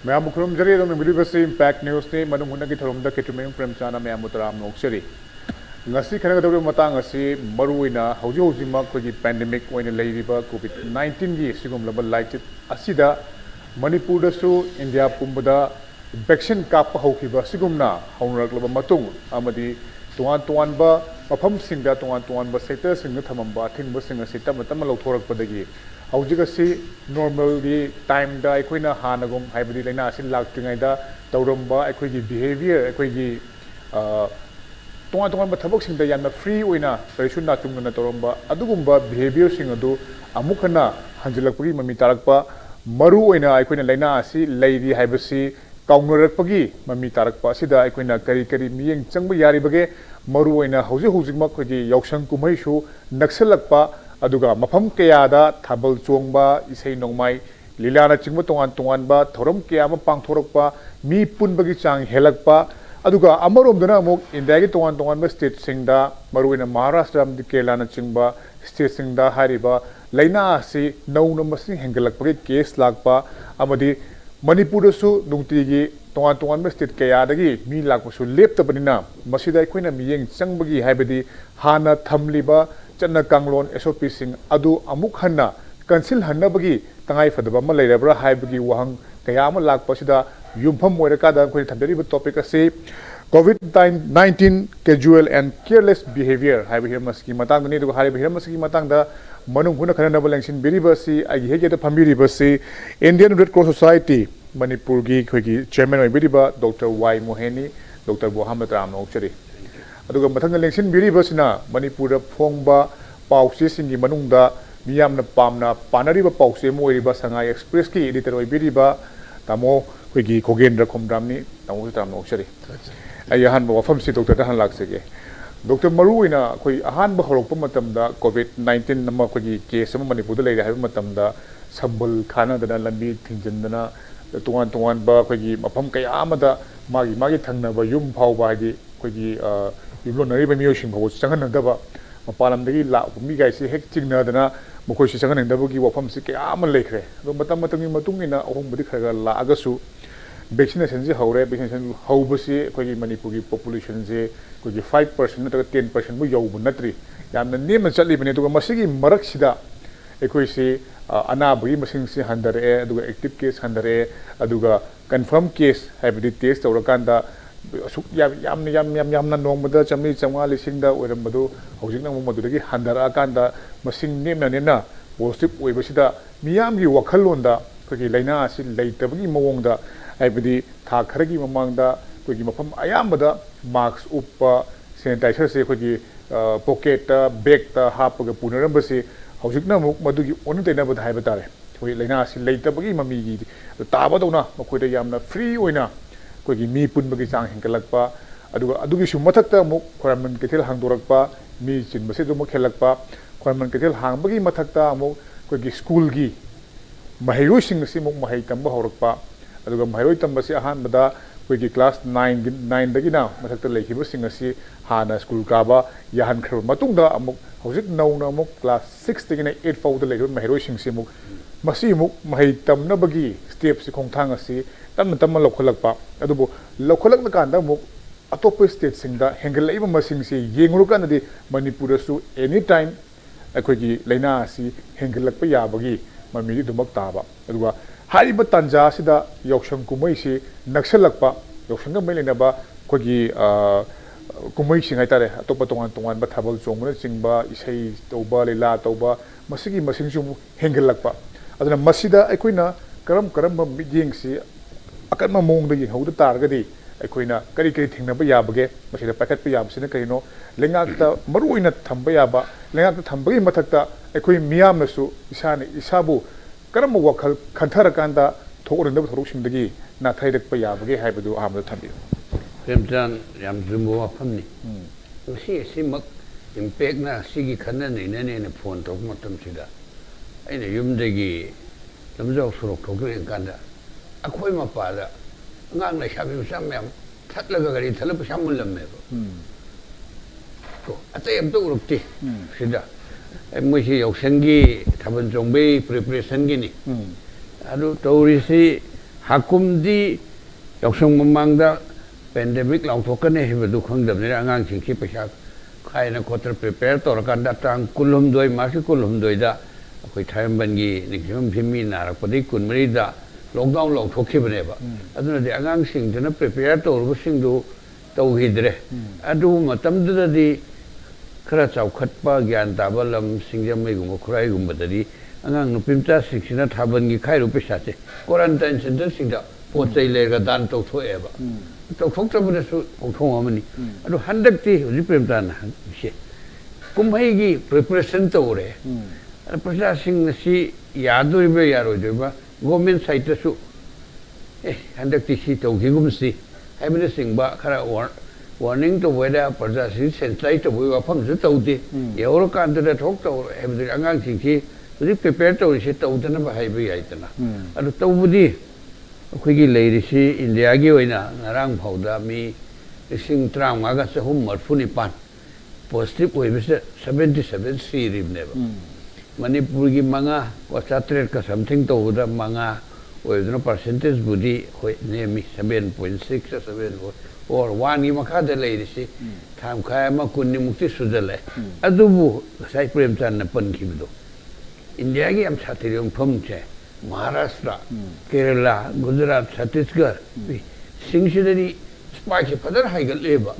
Ma'am Mukrum Jari, the University Impact News, Manung Hunaki from the Kshetrimayum Premchand, Mamutram Noxeri. Ngasi Kanada Matangasi, Maruina, Hojima, pandemic when a lady COVID-19 years, Sigum Level Light, Asida, Manipur, Su, India, Pumbada, Bection Kappa Hokiba, Sigumna, Honor Matung, Amadi, Tuan a pump singer, Tuan sectors in the Tamamba, Timbusing a Sita, Matamalo Torak Padagi. Haujigasi normally time da aikoina hanagum haibadi laina asin laktingaida tauramba aikoigi behavior aikoigi tonga thabak singda yanna free oina karisun na chungna tauramba adugumba behavior sing adu amukhana hanjilakpagi mami tarakpa maru oina aikoina laina asi leidi haibasi kaungnorakpagi mami tarakpa sida aikoina kari miyeng changba yaribage maru oina hojigma khogi yausang kumai su naksalakpa aduga mafam kayada thabal chongba isei nongmai lilana chingba tongan ba thoram kaya ma pangthorokpa mi punbagi chang helakpa aduga amaromdana amuk india gi tongan ba state singda maruina maharashtra amdi kelana chingba state singda hariba laina asi nauna masing hengalakpa case lakpa amadi manipur su nungti gi tongan ba state kaya dagi mi lakpa su leptabanina masida aikoina miyeng changbagi haibadi hana thamliba Chana Kanglon SOP Sing Adu Amuk Hanna, Consil Hanna Bagi, Tangai for the Bama Labra, Haibagi Wang, Kayama Lak Pasida, Yumpam Morakada, Quintaberi topic say COVID-19 casual and careless behavior. Haibhi Maski Matang, need to Haibhi Maski Matanga, Manung Hunakana Lanction Biribasi, I hate the Pambiribasi, Indian Red Cross Society, Manipur Gi, Chairman of Biriba, Dr. Y. Moheni, Dr. Mohammed Ram Okchari. Aduga mathanga lengsin biribasina Manipur phongba pause singi manungda miyamna pamna panariba pause moiriba Sangai Express ki editor oi biriba tamo khoigi Khogendra Khomdram ni tamo tam noksari ai han ba wafam si doctor ta han laksege doctor maruina khoi ahan ba horokpa matamda COVID-19 nama khoigi case ma Manipur da leira haiba matamda sambal khana dana lambi thingjandana tuan ba khoigi mafam kaya amada magi thangna ba yum phawba hadi khoigi Nari Mioshing was Sanganadaba, Mapalam La Migai, Heck Tignadana, Mokoshi Sangandabuki, Wapam Siki Amalekre, Matamatami Matungina, Ombudika La Agasu, Business and Hore, business and Hobasi, Kogi Manipuri population, could you 5%, not 10%, we go Natri. Yam the name of Charlie Beneto Masigi Maraxida, Equisi, Anabi, Masinsi Handare, Aduga active case Handare, Aduga confirmed case, have the taste or Kanda. Yam Nomada, Chami, Chamali Sinda, or Madu, Hosina Maduraki, Handara Kanda, Masing Nena, Wostip, Webasida, Miami Wakalunda, Kogi Lena, later Mawonda, Abdi, Takaragi Mamanda, Kogi Mapam Ayamada, Marks Upa, Sanitizer, Kogi, Pocket, Baked, Harper, Puna Embassy, Hosina Maduki, only never Habatare. Lena, later Mami, the Tabadona, Makuda Yamna, free winner. Kogi mi pun bagi sang hingkalakpa adugi sumathakta muk khorman kethel hangdorakpa mi chin base do muk khelakpa khorman kethel hang bagi mathakta muk kogi school gi mahiro sing si muk mahai tamba horakpa aduga mahiro tamba si ahan bada kogi class 9 dagi na mathakta lekhiba sing asi hana school kaba yahan khar matungda amuk hojik nauna muk class 6 dagi na 8 fawda lekhiba mahiro sing si muk masi muk mahai tamna bagi step si khongthang asi Tam Lokolakpa, Adubo, Lokolak the Kanda, Atopo state sing the Hengelaiba Masing say, Yengurukan de Manipur su anytime a quickie Lena si Hengelakpa Yabagi, Mamidi to Maktaba. Adua, Hariba Tanja Sida, Yokshan Kumaisi, Naxalakpa, Yoshanga Melinaba, Kogi Kumaising Itare, Atopatongan, but Habal Zonga, Singba, Isai, Toba, Lila, Toba, Masigi Masing Hengelakpa. Adana Masida Equina, Karamba Biding si. Akan mamong dagi hauda targadi aikoina kari thingnaba yabage masida packet pa yabsina kaino lengakta maruina thamba yaba lengakta thambagi mathakta aikoi miyamnasu isane isabu karam wakhal khanthara thorindaba thoruksimdagi na thairak pa yabage haibadu amda thambi Premchand yam jumbo wafamni simak impact na sigi khana ne phone tok matam sida aina yumdagi lamjau surok thokeng kanda Akoi Mapada, Nang like having some Tatlagari, Telepushamulam. Go, I say, I'm doing tea, Sida. ꯃꯣꯏꯁꯤ ꯌꯥꯎꯁꯪꯒꯤ ꯊꯥꯕꯜ ꯆꯣꯡꯕꯩ ꯄ꯭ꯔꯤꯄꯦꯔꯦꯁꯟꯒꯤꯅꯤ ꯑꯗꯨ ꯇꯧꯔꯤꯁꯤ ꯍꯥꯀꯨꯝꯗꯤ ꯌꯥꯎꯁꯪ ꯃꯃꯥꯡꯗ pandemic ꯂꯥꯎꯊꯣꯛꯀꯅꯤ ꯍꯥꯏꯕꯗꯨ ꯈꯪꯗꯕꯅꯤꯅ ꯑꯉꯥꯡꯁꯤꯡꯁꯤ ꯄꯩꯁꯥ ꯈꯥꯏꯅ ꯈꯣꯠꯇꯅ ꯄ꯭ꯔꯤꯄꯦꯌꯔ ꯇꯧꯔꯀꯥꯟꯗ ꯇꯥꯡ 12 ꯃꯥꯔꯆꯀꯤ 12ꯗ ꯑꯩꯈꯣꯏ ꯊꯥꯏꯔꯝꯕꯟꯒꯤ ꯅꯤꯡꯊꯤꯐꯝ ꯃꯤ ꯅꯥꯔꯛꯄꯗꯒꯤ 14ꯗ ꯂꯣꯛꯗꯥꯎꯟ ꯂꯧꯊꯣꯛꯈꯤꯕꯅꯦꯕ ꯑꯗꯨꯅꯗꯤ ꯑꯉꯥꯡꯁꯤꯡꯗꯨꯅ ꯄ꯭ꯔꯤꯄꯦꯌꯔ ꯇꯧꯔꯕꯁꯤꯡꯗꯨ ꯇꯧꯈꯤꯗ꯭ꯔꯦ ꯑꯗꯨ ꯃꯇꯝꯗꯨꯗꯗꯤ खरा चौखटपा ज्ञान ताबा लम सिंगजमैगुम्बा खुराइगुम्बदरी अंगांग नुपी मचासिंगसिना थाबनगी खाइरु पैसासे क्वारंटाइन सेंटर सिंगदा पोचै लेरगा दान तौथोएबा तौथोक्तबदसु औथोंगामनि अदु हंदक्ति हुजि प्रेमताना से कुमहैगी प्रिपरेशन तौरे अदु प्रजासिंगसि यादोइबा यारोइबा गवर्नमेंट साइटसु हंदक्ति सि तौगिगुमसि हाइबने सिंगबा खरा warning to weda parja si sensai to boi wafam su taude euro kan da thok to hebdi angang sing si ri prepare to si to dana ba hai bi aitana adu to budi khoi gi leiri si india gi oina ngarang phauda mi sing trang ma ga sahum marfuni pan positive oi bis 77 si rib ne ba manipur gi manga ko chatre ka something to da manga oi dna percentage budi khoi ne mi 7.6 7 or one Makada lady, Tam Kayama Kunimukti Sudale. Adubu, Sai Premchan Punkido. India am Satirium Pumche, Maharashtra, Kerala, Gujarat, Chhattisgarh, Singshidari, Spike Padar Haigal Labor.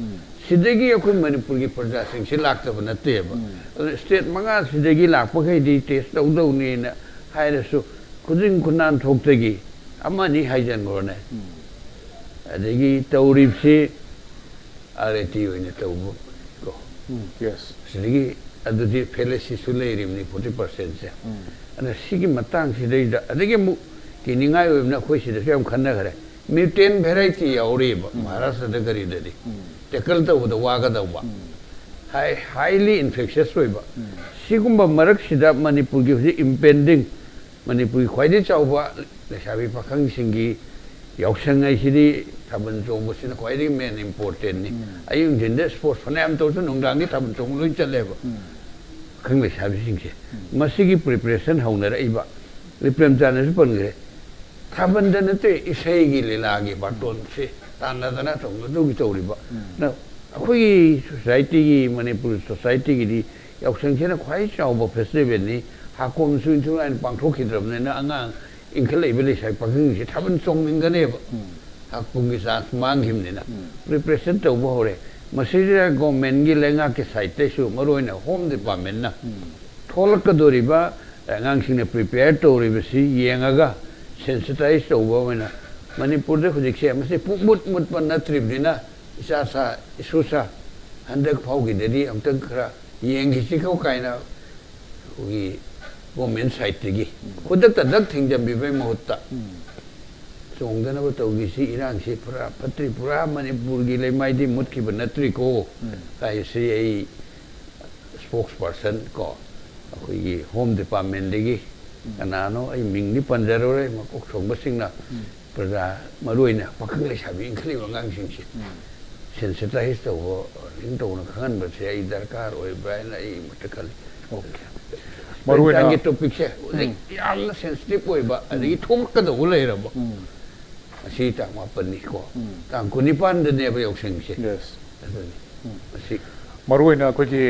Sidegi Manipuri possessing, she lacked of a table. State Manga Sidegi Lapoke taste of the Haidasu, Kudin Kunan Toktegi, Amani Haijan Gorne. Adegi tauripsi areti oine taubu ko yes sidegi adudi felesi suleirim ni 40% se ana sigi matang sidei adegi mu kiningai oimna khoi sida sem khanna gare mutant variety yauri ba maharashtra da gari dadi tekal ta uda waga da ba highly infectious oi ba sigumba marak sida manipur gi impending manipur khwaide chawba lesabi pakhang singi yaushangai sidi taban chongbo sina khwaidi main important ni ayung jinde sports fanam to sun nongdang ni taban chong loi chaleba khangle sabi singse masigi preparation hauna ra iba reprem jana su pangre taban dana te isai gi lelagi baton se tanna dana tong do gi tori ba na akhoi society gi manipur society gi di yausang sina khwai chawbo festival ni hakom sun sun an pangthokidram ne na angang incredibly sai paking si taban chong ngane ba hakpungi sa manghim ne na represent to bo hore masiri government gi lenga ke site su maroina home department na tholak dori ba ngang sing ne prepare to ri si yengaga sensitize to bo na manipur de khujik se mase pumut mut pan na trip dina isa sa isusa handak phau gi dedi amtang khara yengi si kau kaina ui government site gi khudak ta dak thing jam bi bai mohutta chongdana ba tawgi si irang si pura patri pura manipur gi lemai di mut ki banatri ko kai si ai spokesperson ko akoi gi home department gi anano ai ming ni panjaro re ma kok chong ba singna praja maruina pakhang le sabi inkhli wangang sing si sensitize to ling to na khan ba se ai darkar oi ba na ai mutakal okay maruina ge topic se yalla sensitive oi ba adi thom ka do le ra ba asi ta ma pan ni ko tang ku ni pan de ne ba yok sing se yes asi maruina ko gi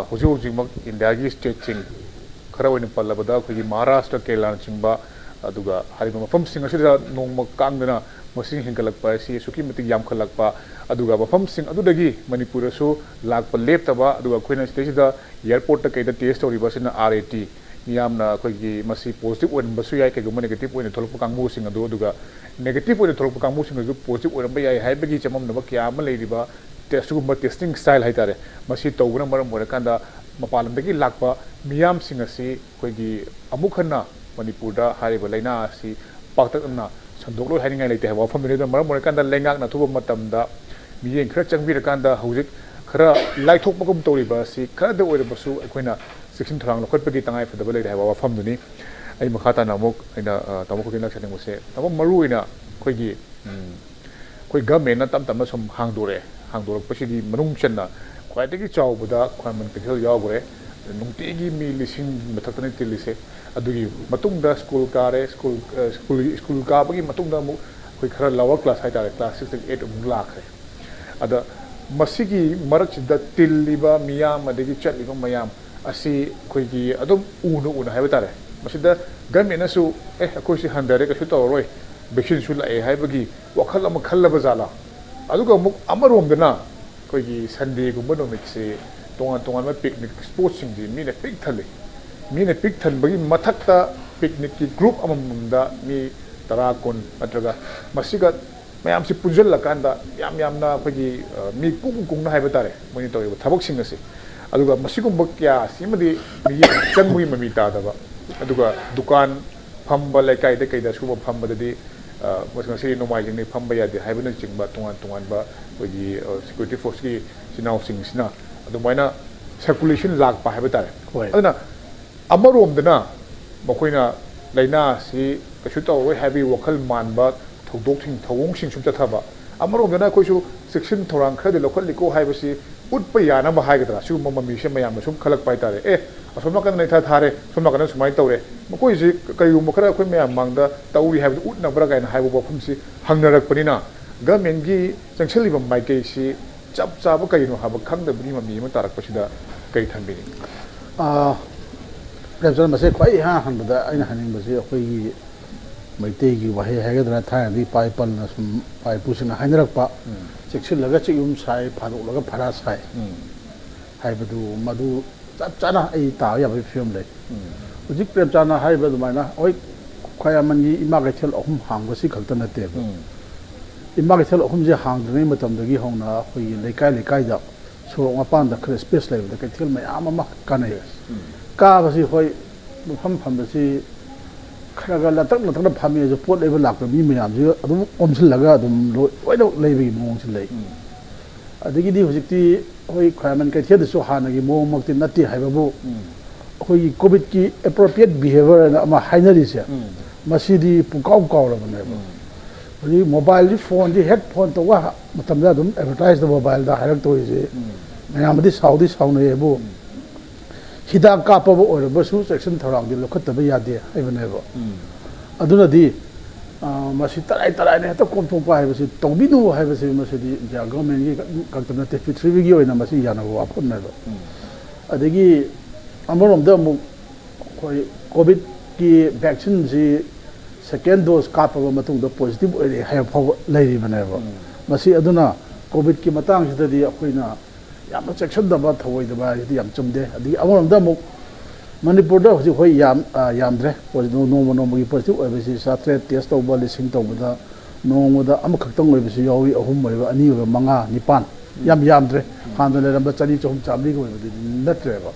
huji huji mak india gi state ching khara oin pallabada ko gi maharashtra kerala chingba aduga hariba mafam sing asida nongma kangdana masing hinkalakpa si suki mati yam khalakpa aduga mafam sing adudagi manipur su lakpa leptaba aduga khoina sida airport ta kaida test ori basina rat miyamna khoi masi positive oin basu yai kai gumane negative oin tholpa kangmu sing adu aduga negative oin tholpa kangmu sing adu positive oin ba yai haibagi chamam na ba kya ma leiriba test gumba testing style haitare masi tawguna maram mora kanda mapalam dagi lakpa miyam sing asi khoi amukhanna manipur da hariba laina asi paktakna sandoklo haningai leite ha wafam ne da maram mora kanda lengak na thuba matamda miyeng khara changbira kanda hujik khara laithok magum toriba si khara da oira basu akoina section thrang lokhat pagi tangai fadaba leite ha wafam duni ai makhata namuk aina tamuk ki nak saning mose tamo maru ina khoi khoi government na tam tam sum hangdore pasidi manung chenna khwaidagi chawbuda khwaman pikhel yawgore ꯅꯨꯡꯇꯤꯒꯤ ꯃꯤ ꯂꯤꯁꯤꯡ ꯃꯊꯛꯇꯅ ꯇꯤꯜꯂꯤꯁꯦ ꯑꯗꯨꯒꯤ ꯃꯇꯨꯡꯗ school ꯀꯥꯔꯦ school ꯀꯥꯕꯒꯤ ꯃꯇꯨꯡꯗ ꯑꯃꯨꯛ ꯑꯩꯈꯣꯏ ꯈꯔ ꯂꯋꯔ ꯀ꯭ꯂꯥꯁ ꯍꯥꯏꯇꯥꯔꯦ ꯀ꯭ꯂꯥꯁ 6 8 ꯑꯃꯨꯛ ꯂꯥꯛꯈ꯭ꯔꯦ ꯑꯗ ꯃꯁꯤꯒꯤ ꯃꯔꯛꯁꯤꯗ ꯇꯤꯜꯂꯤꯕ ꯃꯤꯌꯥꯝ ꯑꯗꯒꯤ ꯆꯠꯂꯤꯕ ꯃꯌꯥꯝ ꯑꯁꯤ ꯑꯩꯈꯣꯏꯒꯤ ꯑꯗꯨꯝ ꯎꯅ ꯍꯥꯏꯕ ꯇꯥꯔꯦ ꯃꯁꯤꯗ ꯒꯃꯦꯟꯅꯁꯨ ꯑꯩꯈꯣꯏꯁꯤ ꯍꯟꯊꯔꯦ ꯀꯩꯁꯨ ꯇꯧꯔꯔꯣꯏ ꯚꯦꯛꯁꯤꯟꯁꯨ ꯂꯥꯛꯑꯦ ꯍꯥꯏꯕꯒꯤ ꯋꯥꯈꯜ ꯑꯃ ꯈꯜꯂꯕ ꯖꯥꯠꯂꯥ ꯑꯗꯨꯒ ꯑꯃꯨꯛ ꯑꯃꯔꯣꯝꯗꯅ ꯑꯩꯈꯣꯏꯒꯤ ꯁꯟꯗꯦꯒꯨꯝꯕ ꯅꯨꯃꯤꯠꯁꯤ ꯇꯣꯉꯥꯟ ꯇꯣꯉꯥꯟꯕ ꯄꯤꯛꯅꯤꯛ ꯁ꯭ꯄꯣꯠꯁꯤꯡꯁꯤ ꯃꯤꯅ ꯄꯤꯛ ꯊꯜꯂꯤ ꯃꯤꯅ ꯄꯤꯛ ꯊꯟꯕꯒꯤ ꯃꯊꯛꯇ ꯄꯤꯛꯅꯤꯛꯀꯤ ꯒ꯭ꯔꯨꯞ ꯑꯃꯃꯝꯗ ꯃꯤ 10 10 ꯅꯠꯇ꯭ꯔꯒ ꯃꯁꯤꯒ ꯃꯌꯥꯝꯁꯤ ꯄꯨꯟꯁꯤꯜꯂꯀꯥꯟꯗ ꯌꯥꯝꯅ ꯑꯩꯈꯣꯏꯒꯤ ꯃꯤ ꯀꯨꯡꯅ ꯍꯥꯏꯕ ꯇꯥꯔꯦ ꯃꯣꯏꯅ ꯇꯧꯔꯤꯕ ꯊꯕꯛꯁꯤꯡ ꯑꯁꯤ ꯑꯗꯨꯒ ꯃꯁꯤꯒꯨꯝꯕ ꯀꯌꯥ ꯑꯁꯤꯃꯗꯤ ꯃꯤꯠꯌꯦꯡ ꯆꯪꯕꯒꯤ ꯃꯃꯤ ꯇꯥꯗꯕ ꯑꯗꯨꯒ ꯗꯨꯀꯥꯟ ꯐꯝꯕ ꯂꯩꯀꯥꯏꯗ ꯀꯩꯗ ꯁꯨꯕ ꯐꯝꯕꯗꯗꯤ ꯉꯁꯤ ꯅꯣꯡꯃꯥꯏꯖꯤꯡꯅꯤ ꯐꯝꯕ ꯌꯥꯗꯦ ꯍꯥꯏꯕꯅꯆꯤꯡꯕ ꯇꯣꯉꯥꯟꯕ ꯑꯩꯈꯣꯏꯒꯤ ꯁꯦꯀ꯭ꯌꯨꯔꯤꯇꯤ ꯐꯣꯔꯁꯀꯤ ꯏꯆꯤꯟꯅꯥꯎꯁꯤꯡꯁꯤꯅ ꯑꯗꯨꯃꯥꯏꯅ ꯁꯔꯀꯨꯂꯦꯁꯟ ꯂꯥꯛꯄ ꯍꯥꯏꯕ ꯇꯥꯔꯦ ꯑꯗꯨꯅ ꯑꯃꯔꯣꯝꯗꯅ ꯃꯈꯣꯏꯅ ꯂꯥꯏꯅꯥ ꯑꯁꯤ ꯀꯩꯁꯨ ꯇꯧꯔꯣꯏ ꯍꯥꯏꯕꯒꯤ ꯋꯥꯈꯜ ꯃꯥꯟꯕ ꯊꯧꯑꯣꯡꯁꯤꯡ ꯁꯨꯝ ꯆꯠꯊꯕ ꯑꯃꯔꯣꯝꯗꯅ ꯑꯩꯈꯣꯏꯁꯨ ꯆꯦꯛꯁꯤꯟ ꯊꯧꯔꯥꯡ ꯈꯔꯗꯤ ꯂꯧꯈꯠꯂꯤꯀꯣ ꯍꯥꯏꯕꯁꯤ ꯎꯠꯄ ꯌꯥꯅꯕ ꯍꯥꯏꯒꯗ꯭ꯔꯥ ꯁꯤꯒꯨꯝꯕ ꯃꯃꯤꯁꯦ ꯃꯌꯥꯝꯅ ꯁꯨꯝ ꯈꯜꯂꯛꯄ ꯍꯥꯏꯇꯥꯔꯦ ꯑꯁꯣꯝ ꯅꯥꯀꯟꯗ ꯅꯩꯊꯥ ꯊꯥꯔꯦ ꯁꯣꯝ ꯅꯥꯀꯟꯗ ꯁꯨꯃꯥꯏꯅ ꯇꯧꯔꯦ ꯃꯈꯣꯏꯁꯤ ꯀꯔꯤꯒꯨꯝꯕ ꯈꯔ ꯑꯩꯈꯣꯏ ꯃꯌꯥꯝ ꯃꯥꯡꯗ ꯇꯧꯔꯤ ꯍꯥꯏꯕꯗꯨ ꯎꯠꯅꯕ꯭ꯔꯥ ꯀꯥꯏꯅ ꯍꯥꯏꯕ ꯋꯥꯐꯝꯁꯤ ꯍꯪꯅꯔꯛꯄꯅꯤꯅ ꯒꯃꯦꯟꯒꯤ ꯆꯪꯁꯤꯜꯂꯤꯕ ꯃꯥꯏꯀꯩꯁꯤ ꯆꯞ ꯆꯥꯕ ꯀꯔꯤꯅꯣ ꯍꯥꯏꯕ ꯈꯪꯗꯕꯒꯤ ꯃꯃꯤ ꯑꯃ ꯇꯥꯔꯛꯄꯁꯤꯗ ꯀꯔꯤ ꯊꯝꯕꯤꯅꯤ ꯄ꯭ꯔꯦꯝꯆꯟ ꯃꯁꯦ ꯈ꯭ꯋꯥꯏ ꯏꯍꯥꯟ ꯍꯥꯟꯕꯗ ꯑꯩꯅ ꯍꯥꯏꯅꯤꯡꯕꯁꯤ ꯑꯩꯈꯣꯏꯒꯤ ꯃꯩꯇꯩꯒꯤ ꯋꯥꯍꯩ ꯍꯥꯏꯒꯗ꯭ꯔꯥ ꯊꯥꯏꯅꯗꯤ ꯏꯄꯥ ꯏꯄꯜꯅ ꯁꯨꯝ ꯏꯄꯥ ꯏꯄꯨꯁꯤꯡꯅ ꯍꯥꯏꯅꯔꯛꯄ ꯆꯦꯛꯁꯤꯜꯂꯒ ꯆꯤꯛꯌꯨꯝ ꯁꯥꯏ ꯐꯥꯗꯣꯛꯂꯒ ꯐꯔꯥ ꯁꯥꯏ ꯍꯥꯏꯕꯗꯨ ꯃꯗꯨ ꯆꯞ ꯆꯥꯅ ꯑꯩ ꯇꯥꯕ ꯌꯥꯕꯒꯤ ꯐꯤꯕꯝ ꯂꯩ ꯍꯧꯖꯤꯛ ꯄ꯭ꯔꯦꯝꯆꯥꯟꯅ ꯍꯥꯏꯔꯤꯕ ꯑꯗꯨꯃꯥꯏꯅ ꯍꯣꯏ ꯈ꯭ꯋꯥꯏꯔꯥꯛꯃꯟꯒꯤ ꯏꯃꯥ ꯀꯩꯊꯦꯜ 3 ꯍꯥꯡꯕꯁꯤ ꯈꯛꯇ ꯅꯠꯇꯦꯕ ꯏꯃꯥ ꯀꯩꯊꯦꯜ 3ꯁꯦ ꯍꯥꯡꯗ꯭ꯔꯤꯉꯩ ꯃꯇꯝꯗꯒꯤ ꯍꯧꯅ ꯑꯩꯈꯣꯏꯒꯤ ꯂꯩꯀꯥꯏꯗ ꯁꯣꯔꯣꯛ ꯃꯄꯥꯟꯗ ꯈꯔ ꯁ꯭ꯄꯦꯁ ꯂꯩꯕꯗ ꯀꯩꯊꯦꯜ ꯃꯌꯥꯝ ꯑꯃ ꯀꯥꯟꯅꯩ ꯀꯥꯕꯁꯤ ꯍꯣꯏ ꯃꯐꯝ ꯐꯝꯕꯁꯤ ꯈꯔ ꯂꯇꯛꯅ ꯐꯝꯃꯦꯁꯨ ꯄꯣꯠ ꯂꯩꯕ ꯂꯥꯛꯄ ꯃꯤ ꯃꯌꯥꯝꯁꯤ ꯑꯗꯨꯝ ꯑꯣꯝꯁꯤꯜꯂꯒ ꯑꯗꯨꯝ ꯂꯣꯏꯅꯃꯛ ꯂꯩꯕꯒꯤ ꯃꯑꯣꯡꯁꯤ ꯂꯩ ꯑꯗꯒꯤꯗꯤ ꯍꯧꯖꯤꯛꯇꯤ ꯑꯩꯈꯣꯏ ꯈ꯭ꯋꯥꯏꯔꯥꯛꯃꯟ ꯀꯩꯊꯦꯜꯗꯁꯨ ꯍꯥꯟꯅꯒꯤ ꯃꯑꯣꯡꯃꯛꯇꯤ ꯅꯠꯇꯦ ꯍꯥꯏꯕꯕꯨ ꯑꯩꯈꯣꯏꯒꯤ ꯀꯣꯚꯤꯗꯀꯤ ꯑꯦꯄ꯭ꯔꯣꯄ꯭ꯔꯤꯌꯦꯠ ꯕꯤꯍꯦꯚꯤꯌꯔ ꯑꯅ ꯑꯃ ꯍꯥꯏꯅꯔꯤꯁꯦ ꯃꯁꯤꯗꯤ ꯄꯨꯡꯀꯥꯎ ꯀꯥꯎꯔꯕꯅꯦꯕ ꯍꯧꯖꯤꯛ ꯃꯣꯕꯥꯏꯜꯁꯤ ꯐꯣꯟꯁꯤ ꯍꯦꯛ ꯐꯣꯟ ꯇꯧꯕ ꯃꯇꯝꯗ ꯑꯗꯨꯝ ꯑꯦꯗꯚꯔꯇꯥꯏꯁꯇ ꯃꯣꯕꯥꯏꯜꯗ ꯍꯥꯏꯔꯛꯇꯣꯏꯁꯤ ꯃꯌꯥꯝꯗꯤ ꯁꯥꯎꯅꯩꯌꯦꯕꯨ ꯍꯤꯗꯥꯛ ꯀꯥꯞꯄꯕ ꯑꯣꯏꯔꯕꯁꯨ ꯆꯦꯛꯁꯤꯟ ꯊꯧꯔꯥꯡꯗꯤ ꯂꯧꯈꯠꯇꯕ ꯌꯥꯗꯦ ꯍꯥꯏꯕꯅꯦꯕ ꯑꯗꯨꯅꯗꯤ ꯃꯁꯤ ꯇꯔꯥꯏꯅ ꯍꯦꯛꯇ ꯀꯣꯝꯊꯣꯛꯄ ꯍꯥꯏꯕꯁꯤ ꯇꯧꯕꯤꯅꯨ ꯍꯥꯏꯕꯁꯤ ꯃꯁꯤꯗꯤ ꯏꯟꯗꯤꯌꯥ ꯒꯣꯔꯃꯦꯟꯒꯤ ꯈꯛꯇ ꯅꯠꯇꯦ ꯄ꯭ꯔꯤꯊꯤꯕꯤꯒꯤ ꯑꯣꯏꯅ ꯃꯁꯤ ꯌꯥꯅꯕ ꯋꯥꯐꯝꯅꯦꯕ ꯑꯗꯒꯤ ꯑꯃꯔꯣꯝꯗ ꯑꯃꯨꯛ ꯑꯩꯈꯣꯏ ꯀꯣꯚꯤꯗꯀꯤ ꯚꯦꯛꯁꯤꯟꯁꯤ ꯁꯦꯀꯦꯟ ꯗꯣꯁ ꯀꯥꯞꯄꯕ ꯃꯇꯨꯡꯗ ꯄꯣꯖꯤꯇꯤꯚ ꯑꯣꯏꯔꯦ ꯍꯥꯏꯕ ꯐꯥꯎꯕ ꯂꯩꯔꯤꯕꯅꯦꯕ ꯃꯁꯤ ꯑꯗꯨꯅ ꯀꯣꯚꯤꯗꯀꯤ ꯃꯇꯥꯡꯁꯤꯗꯗꯤ ꯑꯩꯈꯣꯏꯅ ꯌꯥꯝꯅ ꯆꯦꯛꯁꯤꯟꯗꯕ ꯊꯧꯑꯣꯏꯗꯕ ꯍꯥꯏꯁꯤꯗꯤ ꯌꯥꯝ ꯆꯨꯝꯗꯦ ꯑꯗꯒꯤ ꯑꯃꯔꯣꯝꯗ ꯑꯃꯨꯛ ꯃꯅꯤꯄꯨꯔꯗ ꯍꯧꯖꯤꯛ ꯍꯣꯏ ꯌꯥꯝꯗ꯭ꯔꯦ ꯅꯣꯡꯃꯒꯤ ꯄꯣꯖꯤꯇꯤꯚ ꯑꯣꯏꯕꯁꯤ 700 ꯇꯦꯁ ꯇꯧꯕ 1000 ꯇꯧꯕꯗ ꯅꯣꯡꯃꯗ ꯑꯃꯈꯛꯇꯪ ꯑꯣꯏꯕꯁꯨ ꯌꯥꯎꯏ 3 ꯑꯣꯏꯕ 2 ꯑꯣꯏꯕ 5 9 ꯌꯥꯝꯗ꯭ꯔꯦ ꯍꯥꯟꯅ ꯂꯩꯔꯝꯕ 200 300 400 ꯑꯣꯏꯕꯗꯨꯗꯤ ꯅꯠꯇ꯭ꯔꯦꯕ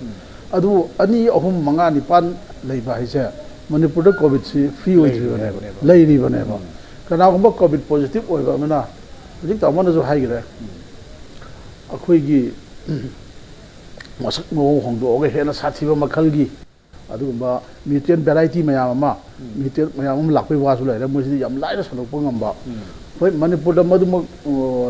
ꯑꯗꯨ 2 3 5 9 ꯂꯩꯕ ꯍꯥꯏꯁꯦ ꯃꯅꯤꯄꯨꯔꯗ ꯀꯣꯚꯤꯗꯁꯤ ꯐ꯭ꯔꯤ ꯑꯣꯏꯗ꯭ꯔꯤꯕꯅꯦꯕ ꯂꯩꯔꯤꯕꯅꯦꯕ ꯀꯅꯥꯒꯨꯝꯕ ꯀꯣꯚꯤꯗ ꯄꯣꯖꯤꯇꯤꯚ ꯑꯣꯏꯕ ꯑꯃꯅ ꯍꯧꯖꯤꯛ ꯇꯥꯃꯣꯅꯁꯨ ꯍꯥꯏꯈ꯭ꯔꯦ ꯑꯩꯈꯣꯏꯒꯤ ꯃꯁꯛ ꯃꯑꯣꯡ ꯍꯣꯡꯗꯣꯛꯑꯒ ꯍꯦꯟꯅ ꯁꯥꯊꯤꯕ ꯃꯈꯜꯒꯤ ꯑꯗꯨꯒꯨꯝꯕ ꯃ꯭ꯌꯨꯇꯦꯟ ꯚꯦꯔꯥꯏꯇꯤ ꯃꯌꯥꯝ ꯑꯃ ꯂꯥꯛꯄꯒꯤ ꯋꯥꯁꯨ ꯂꯩꯔꯦ ꯃꯣꯏꯁꯤꯗꯤ ꯌꯥꯝ ꯂꯥꯏꯅ ꯁꯟꯗꯣꯛꯄ ꯉꯝꯕ ꯍꯣꯏ ꯃꯅꯤꯄꯨꯔꯗ ꯃꯗꯨꯃꯛ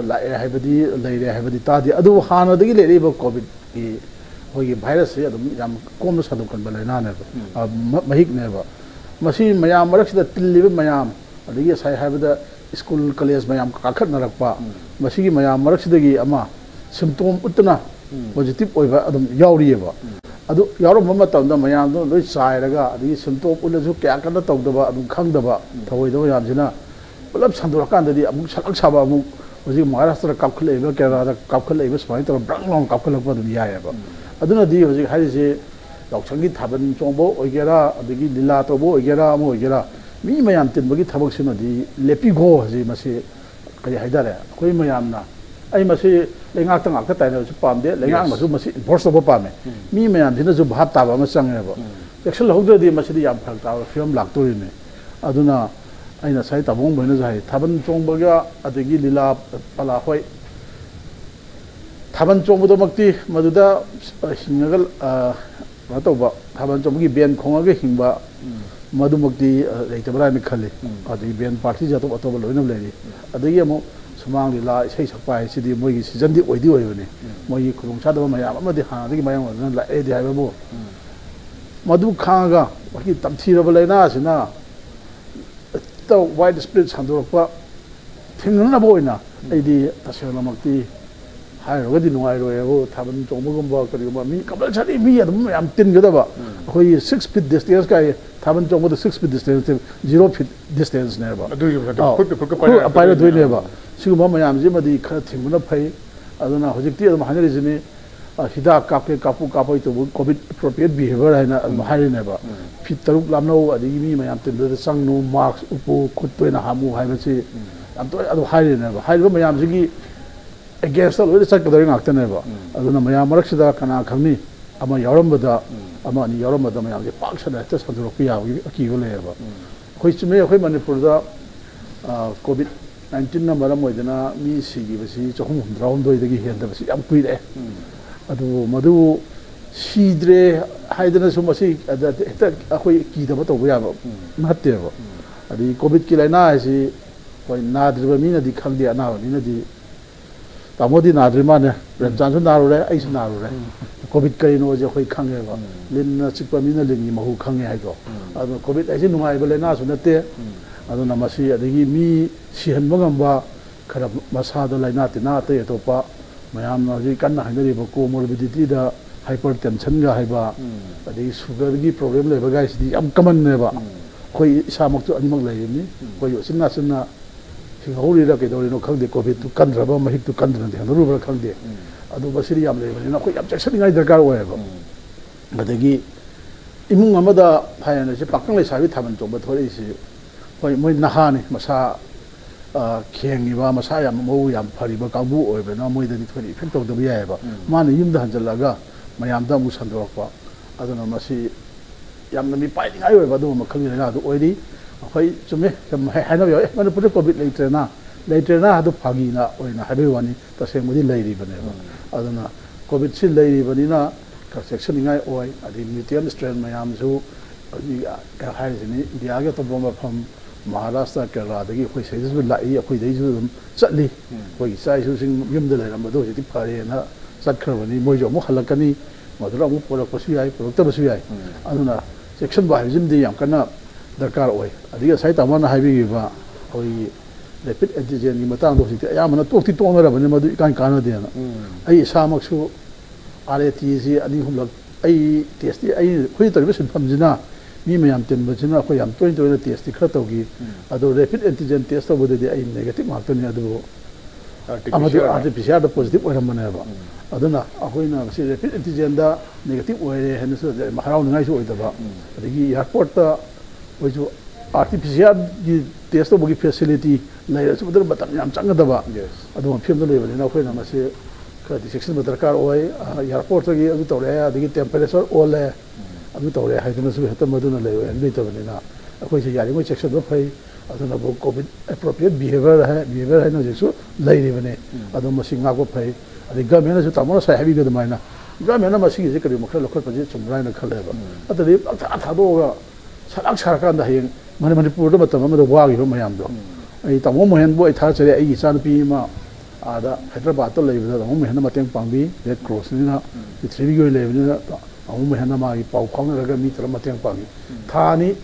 ꯂꯥꯛꯑꯦ ꯍꯥꯏꯕꯗꯤ ꯂꯩꯔꯦ ꯍꯥꯏꯕꯗꯤ ꯇꯥꯗꯦ ꯑꯗꯨꯕꯨ ꯍꯥꯟꯅꯗꯒꯤ ꯂꯩꯔꯤꯕ ꯀꯣꯚꯤꯗꯀꯤ ꯑꯩꯈꯣꯏꯒꯤ ꯚꯥꯏꯔꯁꯁꯤ ꯑꯗꯨꯝ ꯌꯥꯝ ꯀꯣꯝꯅ ꯁꯟꯗꯣꯛꯀꯟꯕ ꯂꯥꯏꯅꯥꯅꯦꯕ ꯃꯍꯤꯛꯅꯦꯕ ꯃꯁꯤ ꯃꯌꯥꯝ ꯃꯔꯛꯁꯤꯗ ꯇꯤꯜꯂꯤꯕ ꯃꯌꯥꯝ ꯑꯗꯒꯤ ꯉꯁꯥꯏ ꯍꯥꯏꯕꯗ ꯁ꯭ꯀꯨꯜ ꯀꯣꯂꯦꯖ ꯃꯌꯥꯝ ꯀꯥꯈꯠꯅꯔꯛꯄ ꯃꯁꯤꯒꯤ ꯃꯌꯥꯝ ꯃꯔꯛꯁꯤꯗꯒꯤ ꯑꯃ ꯁꯤꯝꯇꯣꯝ ꯎꯠꯇꯨꯅ ꯄꯣꯖꯤꯇꯤꯚ ꯑꯣꯏꯕ ꯑꯗꯨꯝ ꯌꯥꯎꯔꯤꯑꯕ ꯑꯗꯨ ꯌꯥꯎꯔꯝꯕ ꯃꯇꯝꯗ ꯃꯌꯥꯝꯗꯨ ꯂꯣꯏ ꯆꯥꯏꯔꯒ ꯑꯗꯒꯤ ꯁꯤꯝꯇꯣꯝ ꯎꯠꯂꯁꯨ ꯀꯌꯥ ꯀꯟꯅ ꯇꯧꯗꯕ ꯑꯗꯨꯝ ꯈꯪꯗꯕ ꯊꯧꯑꯣꯏꯗꯕ ꯃꯌꯥꯝꯁꯤꯅ ꯄꯨꯂꯞ ꯁꯟꯗꯣꯔꯛꯀꯥꯟꯗꯗꯤ ꯑꯃꯨꯛ ꯁꯂꯛ ꯁꯥꯕ ꯑꯃꯨꯛ ꯍꯧꯖꯤꯛ ꯃꯍꯥꯔꯥꯁꯇ꯭ꯔꯗ ꯀꯥꯞꯈꯠꯂꯛꯏꯕ ꯀꯦꯔꯂꯥꯗ ꯀꯥꯞꯈꯠꯂꯛꯏꯕ ꯁꯨꯃꯥꯏꯅ ꯇꯧꯔꯒ ꯕ꯭ꯔꯪ ꯂꯥꯎꯅ ꯀꯥꯞꯈꯠꯂꯛꯄ ꯑꯗꯨꯝ ꯌꯥꯏꯑꯕ ꯑꯗꯨꯅꯗꯤ ꯍꯧꯖꯤꯛ ꯍꯥꯏꯔꯤꯁꯦ ꯌꯥꯎꯁꯪꯒꯤ ꯊꯥꯕꯜ ꯆꯣꯡꯕ ꯑꯣꯏꯒꯦꯔꯥ ꯑꯗꯒꯤ ꯂꯤꯂꯥ ꯇꯧꯕ ꯑꯣꯏꯒꯦꯔꯥ ꯑꯃ ꯑꯣꯏꯒꯦꯔꯥ ꯃꯤ ꯃꯌꯥꯝ ꯇꯤꯟꯕꯒꯤ ꯊꯕꯛꯁꯤꯃꯗꯤ ꯂꯦꯞꯄꯤꯈꯣ ꯍꯧꯖꯤꯛ ꯃꯁꯤ ꯀꯔꯤ ꯍꯥꯏꯇꯥꯔꯦ ꯑꯩꯈꯣꯏ ꯃꯌꯥꯝꯅ ꯑꯩ ꯃꯁꯤ ꯂꯩꯉꯥꯛꯇ ꯉꯥꯛꯇ ꯇꯥꯏꯅꯕꯁꯨ ꯄꯥꯝꯗꯦ ꯂꯩꯉꯥꯛꯅꯁꯨ ꯃꯁꯤ ꯏꯟꯐꯣꯔꯁ ꯇꯧꯕ ꯄꯥꯝꯃꯦ ꯃꯤ ꯃꯌꯥꯝꯁꯤꯅꯁꯨ ꯚꯥꯞ ꯇꯥꯕ ꯑꯃ ꯆꯪꯉꯦꯕ ꯆꯦꯛꯁꯤꯜꯍꯧꯗ꯭ꯔꯗꯤ ꯃꯁꯤꯗꯤ ꯌꯥꯝ ꯐꯔꯛ ꯇꯥꯕ ꯐꯤꯕꯝ ꯂꯥꯛꯇꯣꯔꯤꯅꯦ ꯑꯗꯨꯅ ꯑꯩꯅ ꯉꯁꯥꯏ ꯇꯥꯕꯣꯡ ꯃꯣꯏꯅꯁꯨ ꯍꯥꯏ ꯊꯥꯕꯜ ꯆꯣꯡꯕꯒ ꯑꯗꯒꯤ ꯂꯤꯂꯥ ꯄꯂꯥ ꯍꯣꯏ ꯊꯥꯕꯜ ꯆꯣꯡꯕꯗꯃꯛꯇꯤ ꯃꯗꯨꯗ ꯍꯤꯡꯉꯒ ꯀꯩꯅꯣ ꯇꯧꯕ ꯊꯥꯕꯜ ꯆꯣꯡꯕꯒꯤ ꯕꯦꯟ ꯈꯣꯡꯉꯒ ꯍꯤꯡꯕ ꯃꯗꯨꯃꯛꯇꯤ ꯂꯩꯇꯕ꯭ꯔꯥ ꯍꯥꯏꯅ ꯈꯜꯂꯤ ꯑꯗꯒꯤ ꯕꯦꯟ ꯄꯥꯔꯇꯤꯁꯦ ꯑꯇꯣꯞ ꯑꯇꯣꯞꯄ ꯂꯣꯏꯅ ꯂꯩꯔꯤ ꯑꯗꯒꯤ ꯑꯃꯨꯛ sumaang lila isai sakpa sidi moigi season di oidi oibani moigi khulung chadaba mayam amadi hanadagi mayam wadana la edi haibabu madu khanga waki tamthiraba laina sina ta wide spread sandorpa thingna boina aidi taselamakti 하이로가디 누아이로에고 타번 종목은뭐 그리고 미 갑자기 미 아무 안 뜬거다봐 거의 6feet distance 가에 타번 종목도 6feet distance 0feet distance 네봐 아두이 그렇게 파이로 되네봐 지금 뭐 야암지 뭐디 카 팀문어 파이 아도나 호직티 좀 하늘이지니 히다 카페 카푸 카포이 또 코비드 appropriate behavior 하나 하리네봐 피터룩 람노 아디 미 마얌 뜬데 상노 마스크 우포 콧도에나 하무 하이버지 암또 아도 하리네봐 하이버 마얌지기 against the way secretary ngaktaneba aduna mayam maraksida kana khangni ama yaurambada ama ni yaurambada mayam je paksana ta sadurok ya ki goleba khoi chume khoi manipur da covid 19 na maram moidana mi sigi basi chokhum draum doi dagi henda basi yam kuire adu madu sidre haidana sumasi ada ta khoi ki da to ya ba matteba adi covid ki laina si khoi nadriba mi na di khangdi ana ni na di तामोदी नाद्रिमाने प्रेमचंद नारुरे आइस नारुरे COVID करिनो जे खोइ खंगेबा लिन चिकपा मिना लिंगी महु खंगे हाइदो अदो कोविड आइसे नुंगाइबा लेना सुनते अदो नमसी अदगी मी सिहन बगंबा खरा मसादो लाइना तिना ते तोपा मयाम नजी कन्ना हाइदरिबा कोमोर्बिडिटी दा हाइपरटेंशन गा हाइबा अदगी शुगर गी प्रॉब्लम लेबा गाइसदी यम कमन नेबा खोइ इसामक अनिमक लेयनि खोइ सिन्ना सिन्ना hori da ke dori no khang de covid tu kan raba mahik tu kan de ru ba khang de adu basiri yam le na ko yam chaksan ngai darkar wa ba badagi imung amada phayana se pakang le sabi thaban chomba thori si hoi moi naha ne masa khengi ba masa yam mo yam phari ba kabu oi ba na moi da ni thori effect to da ya ba ma ne yum da hanjalaga mayam da mu sandok ba aduna masi yam na mi pai ngai oi ba du ma khang ni na du oi di khoi chume hai no yo man put covid later na adu phagi na oina habe wani ta se mudi lai ri bane ba aduna covid si lai ri bani na ka section ngai oi adi mutation strain mayam su ka hai ni india ga to bomba pham maharashtra kerala dagi khoi se ju lai khoi dei ju chatli khoi sai su sing yum de lai ram do ji phare na chat khar bani moi jo mo khalakani madura mo porak pasu yai porok ta pasu yai aduna section ba jim de yam kana darkar oi adiga sai tamana haibi ba oi rapid antigen ni matang do sikte ya mana tok ti tong ra bani madu kan kana de na ai samak su rt ji ani humlak ai test ai khoi tar besin phamjina mi mayam ten bajina khoi am toin toin test khra togi ado rapid antigen test to bode ai negative mark to ni ado amadu RT-PCR da positive oi ramana ba aduna ahoina si rapid antigen da negative oi re hen su maharau ngai su oi da ba adigi airport ta oisu RT-PCR gi test to bogi facility lai su badar batam yam changadaba adu phim da lebani na khoina mase ka section badarkar oi airport gi adu tore adigi temperature ole adu tore haiduna su hata maduna lei oi to bani na akhoi se yari mo section do phai aduna bo covid appropriate behavior hai no jesu lai ri bane adu masi nga ko phai adi government su tamona sai habi ga mai na government na masi gi kari mo khla lokal paji chumrai na khaleba adari atha do ga sarak sarkan da hayeng manipur da matam ma da wagi ba mayam do ai tamo mohen bo ai thar chare ai chan pi ma ada hyderabad to lei da mo mohen ma teng pangbi red cross ni na ti thri go lei ni da mo mohen ma gi pau khong ra ga mi tra ma teng pangbi thani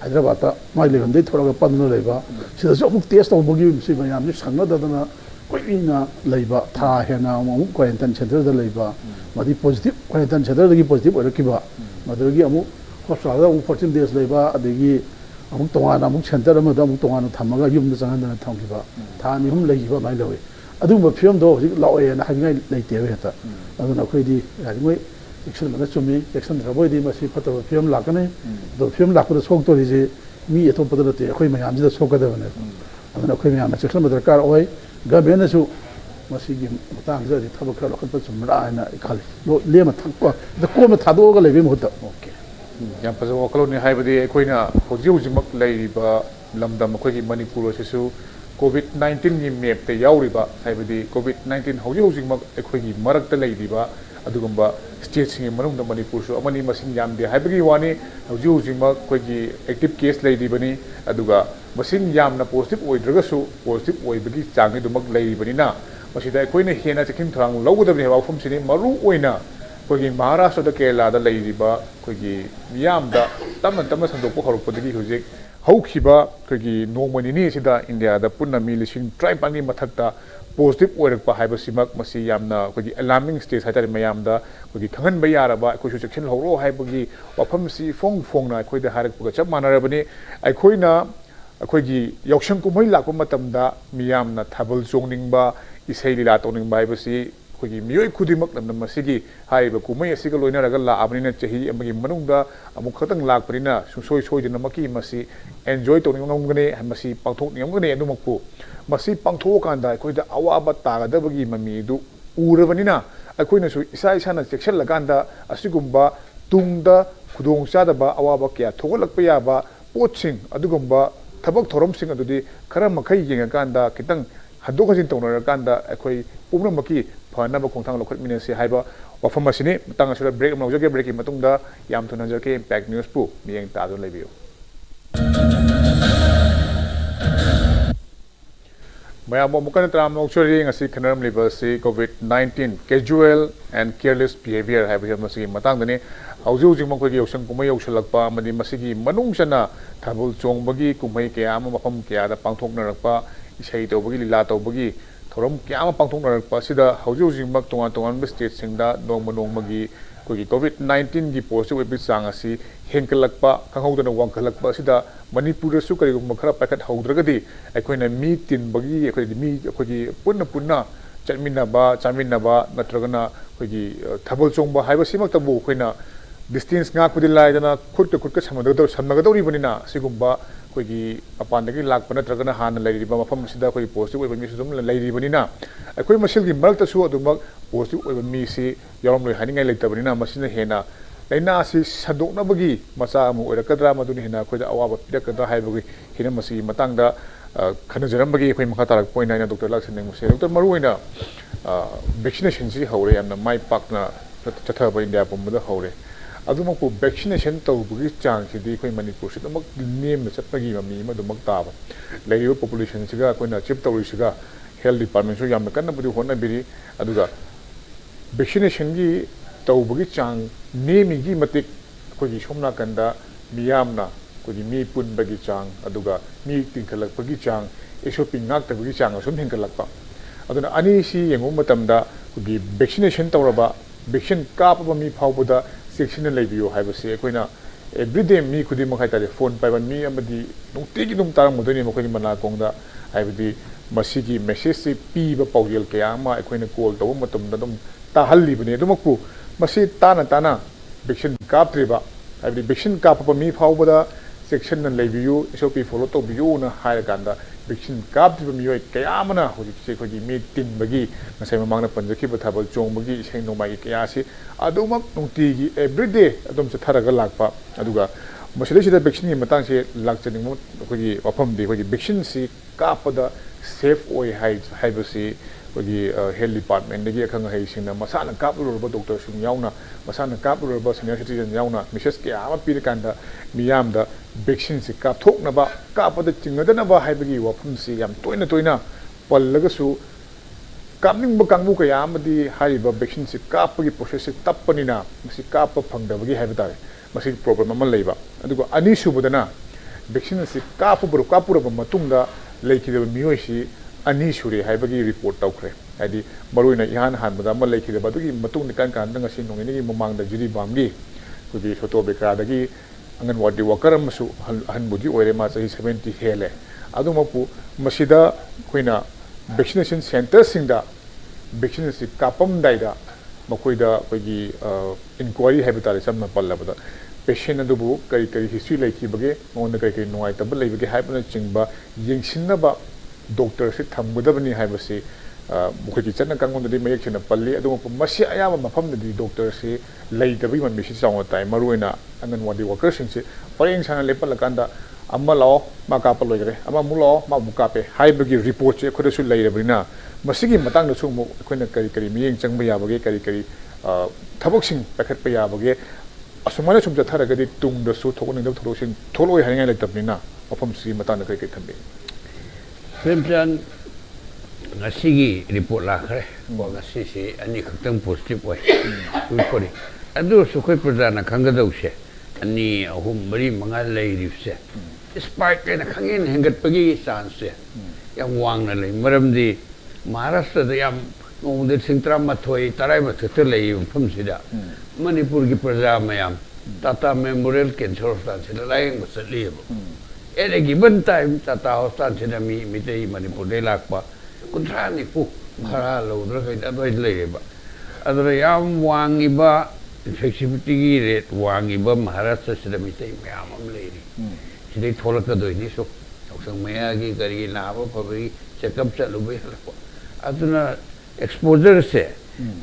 hyderabad ta mai le hande thora ga pan no lei ba si da so test to bo gi si mayam ni sang na da na koi na lei ba tha he na mo quarantine center da lei ba ma di positive quarantine center da gi positive ora ki ba ma da gi amu hospital da 14 days leiba adegi amuk tongana amuk center ma da amuk tongana thamaga yum da changan da thangkiba thani hum leiba mai lewe adu ma film do hojik lawe na hagingai leite we hata adu na khoi di yari moi action ma chumi action raboi di ma si phato film lakane do film lakko sok to ri je mi eto padra te khoi ma yam ji da sok ka da ne adu na khoi ma yam action ma darkar oi ga be na su masi gi matang ja di thabak kha lokal pa chumra na khali lo le ma thakpa da ko ma thado ga lebe mo ta okay yam paso wakaloni haibadi akoina hojik hojik mak leiriba lamdam akhoi gi manipur asisu COVID-19 की map ते याउरिबा हाइबदी COVID-19 हौजिमक अखोगी मरक्ता लैदिबा अदुगुम्बा state सिंग मनुंग द मणिपुर सु अमनी मसिंग यामदे हाइबगी वानी हौजिमक कोगी एक्टिव केस लैदिबनी अदुगा मसिंग यामना पॉजिटिव ओइद्रगसु पॉजिटिव ओइबगी चांगे दुमक लैदिबनीना मसिदा अखोइना हेना चकिंग थरांग लौगदबनि हावफम सिनि मरु ओइना कोगी महाराष्ट्र द केरला द लैदिबा कोगी यामदा तमन संदोप हरपदगी हुजिक हौखिबा कोगी नोमनिनी सिदा इंडिया द पुन्ना मी लिसिंग ट्राइबांगी मथक्ता पॉजिटिव ओइरकपा हाइबसिमक मसि यामना कोगी अलार्मिंग स्टेज हाइतारे मयामदा कोगी खंगनबा यारबा अखोइसु सेक्शन हौरो हाइबगी वफमसि फोंगना अखोइदा हारकपगा चप मानरबनी अखोइना अखोइगी यौशंग कुमै लाकपा मतमदा मियामना थाबल चोंगनिंगबा इसै लीला तोंनिंगबा हाइबसि कोगी मियोय खुदिमक नमना मसिगी हाइबा कुमै असिगा लोइनरगा लाबनिना चही अमगी मनुंगदा अमुक खतंग लाकपनिना सुसोय सोयदनमकी मसि एन्जॉय तोंनिंगमगने मसि पांथोकनिंगमगने अदुमकपु मसि पांथोकांदा अखोइदा अवाबा तागदबगी ममीदु उरबनिना अखोइनसु इसा इसाना चेक्सलगांदा असिगुम्बा तुंगदा खुदोंग चादबा अवाबा क्या थोगलकपा याबा पोटसिंग अदुगुम्बा थबक थोरमसिंग अदुदि खरा मखै येंगाकांदा खितंग हदोक हजिन तौनरकांदा अखोइ पुनमकी फनब खोंथांग लौखटमिनसे हाइबा वफम असिनि मतंग असुदा ब्रेक लौजगे ब्रेक की मतुंगदा याम थुनजरके इम्पैक्ट न्यूज़ पु मियंग तादो लेबियो मयाम मुकन तराम नौचरी ngasi खनरम लिबसी COVID-19 casual and careless behavior हाइबा मसिगी मतंगदने हौजि हौजि मखोगी यौसंग कुमै यौसलकपा मदि मसिगी मनुंगसना थाबुल चोंगबगी कुमै कया मफम कया दा पांथोकनरकपा इसै तौबगी लीला तौबगी थोरम क्या पांथोकनरकपा सिदा हौजि हौजि मक तोंगान स्टेट सिंगदा नोंमनोंमगी कोगी COVID-19 की पॉजिटिव वेब चांग असि हेंकलकपा खंगौदना वांखलकपा सिदा मणिपुर सु करिगुम खरा पैकट हौद्रगदी अखोइना मी तिनबगी अखोइदि मी अखोइगी पुन्ना चटमिनबा चामिनबा नत्रगना अखोइगी थबल चोंबा हाइबा सिमक्तबु अखोइना डिस्टेंस ngaखुदि लाइदना खुद समनगदौरिबनिना सिगुम्बा अखोइगी अपानदगी लाकपा नत्रगना हान लैरिबा मफम सिदा अखोइ पॉजिटिव वेब मी सुम लैरिबनिना अखोइ मसिलगी मरक्तसु अदुमक पॉजिटिव वेब मी सि यावमलोय हानिंगाय लेतबनिना मसिना हेना लैना असि सदोकनबगी मचा अमु ओइरकद्रा मदुनि हेना अखोइदा अवाबा पिरकद्रा हाइबगी हेना मसि मतंगदा खनजरमबगी अखोइ मखा तारक पोइना डॉक्टर लाक्सनेंग मुसे डॉक्टर मरुइना वैक्सीनेशन सि हौरे यामना माइ पाकना चथाबा इंडिया पुमदा हौरे अदुमकु वैक्सीनेशन तौबगी चांग सिदि अखोइ मणिपुर सिदमक नेम चतपगी ममी मदुमक ताब लैयो पॉपुलेशन सिगा अखोइना चिप तौरिसिगा हेल्थ डिपार्टमेंट सु यामना कन्नबुदि होनाबिरि अदुगा वैक्सीनेशन की तौबगी चांग नेमिगी मतिक अखोइगी सोमनाकंदा मियामना अखोइगी मी पुनबगी चांग अदुगा मी तिंखलकपगी चांग एसओपी नाक्तबगी चांग असुम हेंकलकपा अदुना अनिसि येंगु मतमदा अखोइगी वैक्सीनेशन तौरबा वैक्सीन कापबा मी फावबदा सेक्शन लेबियो हाइबसे अखोइना एवरीडे मी खुदि मखाइतारे फोन पाइबन मी अमदी नुक्तिगी दुम तारमदोनि मखोइनि मनाकोंदा हाइबदी मसिगी मेसेज से पीबा पाउजेल कया अमा अखोइना कॉल तौब मतमदा दुम ताहल्लिबने दुमकु मसि ताना वैक्सीन कापत्रिबा हाइबदी वैक्सीन कापबा मी फावबदा सेक्शन न लेबियो एसओपी फॉलो तौबियो ना हायरकांदा वैक्सीन कापत्रिबा मियोय कयामना होजिसे खोगी मी तिनबगी नसै ममांगना पंजखिबा थाबल चोंबगी इसै नोमाई कयासि अदुमक नुंतिगी एवरीडे अदुम चथरगा लाकपा अदुगा मसिदैसिदा वैक्सीन की मतंगसे लाक्चनिंग खोगी वफमदि खोगी वैक्सीन सि कापदा सेफ ओय हाइबसि खोगी हेल्थ डिपार्टमेंट दगी अखंग हैसिंगना मसाना कापलुरबा डॉक्टर सुम यावना मसाना कापलुरबा सीनियर सिटीजन यावना मेसेज क्या अमा पिरकांदा मियामदा वैक्सीन से कापथोकनबा कापदा चिंगदनबा हाइबगी वफमसि याम तोइना पल्लगसु कापनिंगबा कांगबु कया अमदि हाइबा वैक्सीन से कापगी प्रोसेस से तप्पनिना मसि काप फंगदबगी हाइबतारे मसि प्रॉब्लम अमा लैबा अदुगा अनिसुबदना वैक्सीन से कापुरबा मतुंगदा लेखिदबा मियोयसि अनि सुरे हाइबगी रिपोर्ट तौखरे हाइदि मरुइना इहान हानबदा अमा लेखिदबा दुगी मतुंग निकान कांदा ngasi नोंगिनि ममांगदा जिरि बामगी कुबि सोतो बेकरादगी अंगनवाड़ी वर्कर अमसु हनबुदी ओइरे मा चही 70 हेले अदुमपु मसिदा खोइना वैक्सीनेशन सेंटर सिंगदा वैक्सीनेशन कापम दाइदा मखोइदा खोगी इंक्वायरी हाइबतारे समना पल्लबदा पेशेंट अदुबु करी हिस्ट्री लेखिबगे मोन करी नोआइतब लेबगे हाइबना चिंगबा यिंगसिनबा डॉक्टर से थमगदबनी हाइबसे मुखोगी चना कांगोंदि मयेक्सना पल्ली अदुमपु मसि अयाबा मफमदि डॉक्टर से लेइतबगी ममिसि चावना ताइ मरुइना anganwadi worker सिंसे परेंग Sana लेपलकांदा amma lao ma ka pa loigre ama mu lao ma mu ka pe haibagi report che khoda su leirabina masigi matang na su mu khoina kari kari miyeng changba yabage kari kari thabok sing pakhat pa yabage asumana sum ja thara gadi tung da su thokon ngam thoro sing tholoi haingai lai tabnina mafam si matang na kai kai thambe Premchand ngasigi report la khare ko ngasi si ani khaktang positive oi report adu su khoi pradana khangadau se ani ahum mari manga lei ripse spike na khangin hengat pagi chance yang wang na lei maramdi Maharashtra da yam ngomde singtra mathoi tarai mathte lei phum sida Manipur gi praja mayam Tata Memorial Cancer Hospital sida laing basali at a given time Tata Hospital sida mi tei Manipur de lakpa kuntra ni ku maralo dra kai adoi lei ba adra yam wang iba infectivity rate wang iba Maharashtra sida mi tei mayam am lei sida tholaka doi ni so sang maya gi kari na ba phabri checkup chalu ba aduna exposure se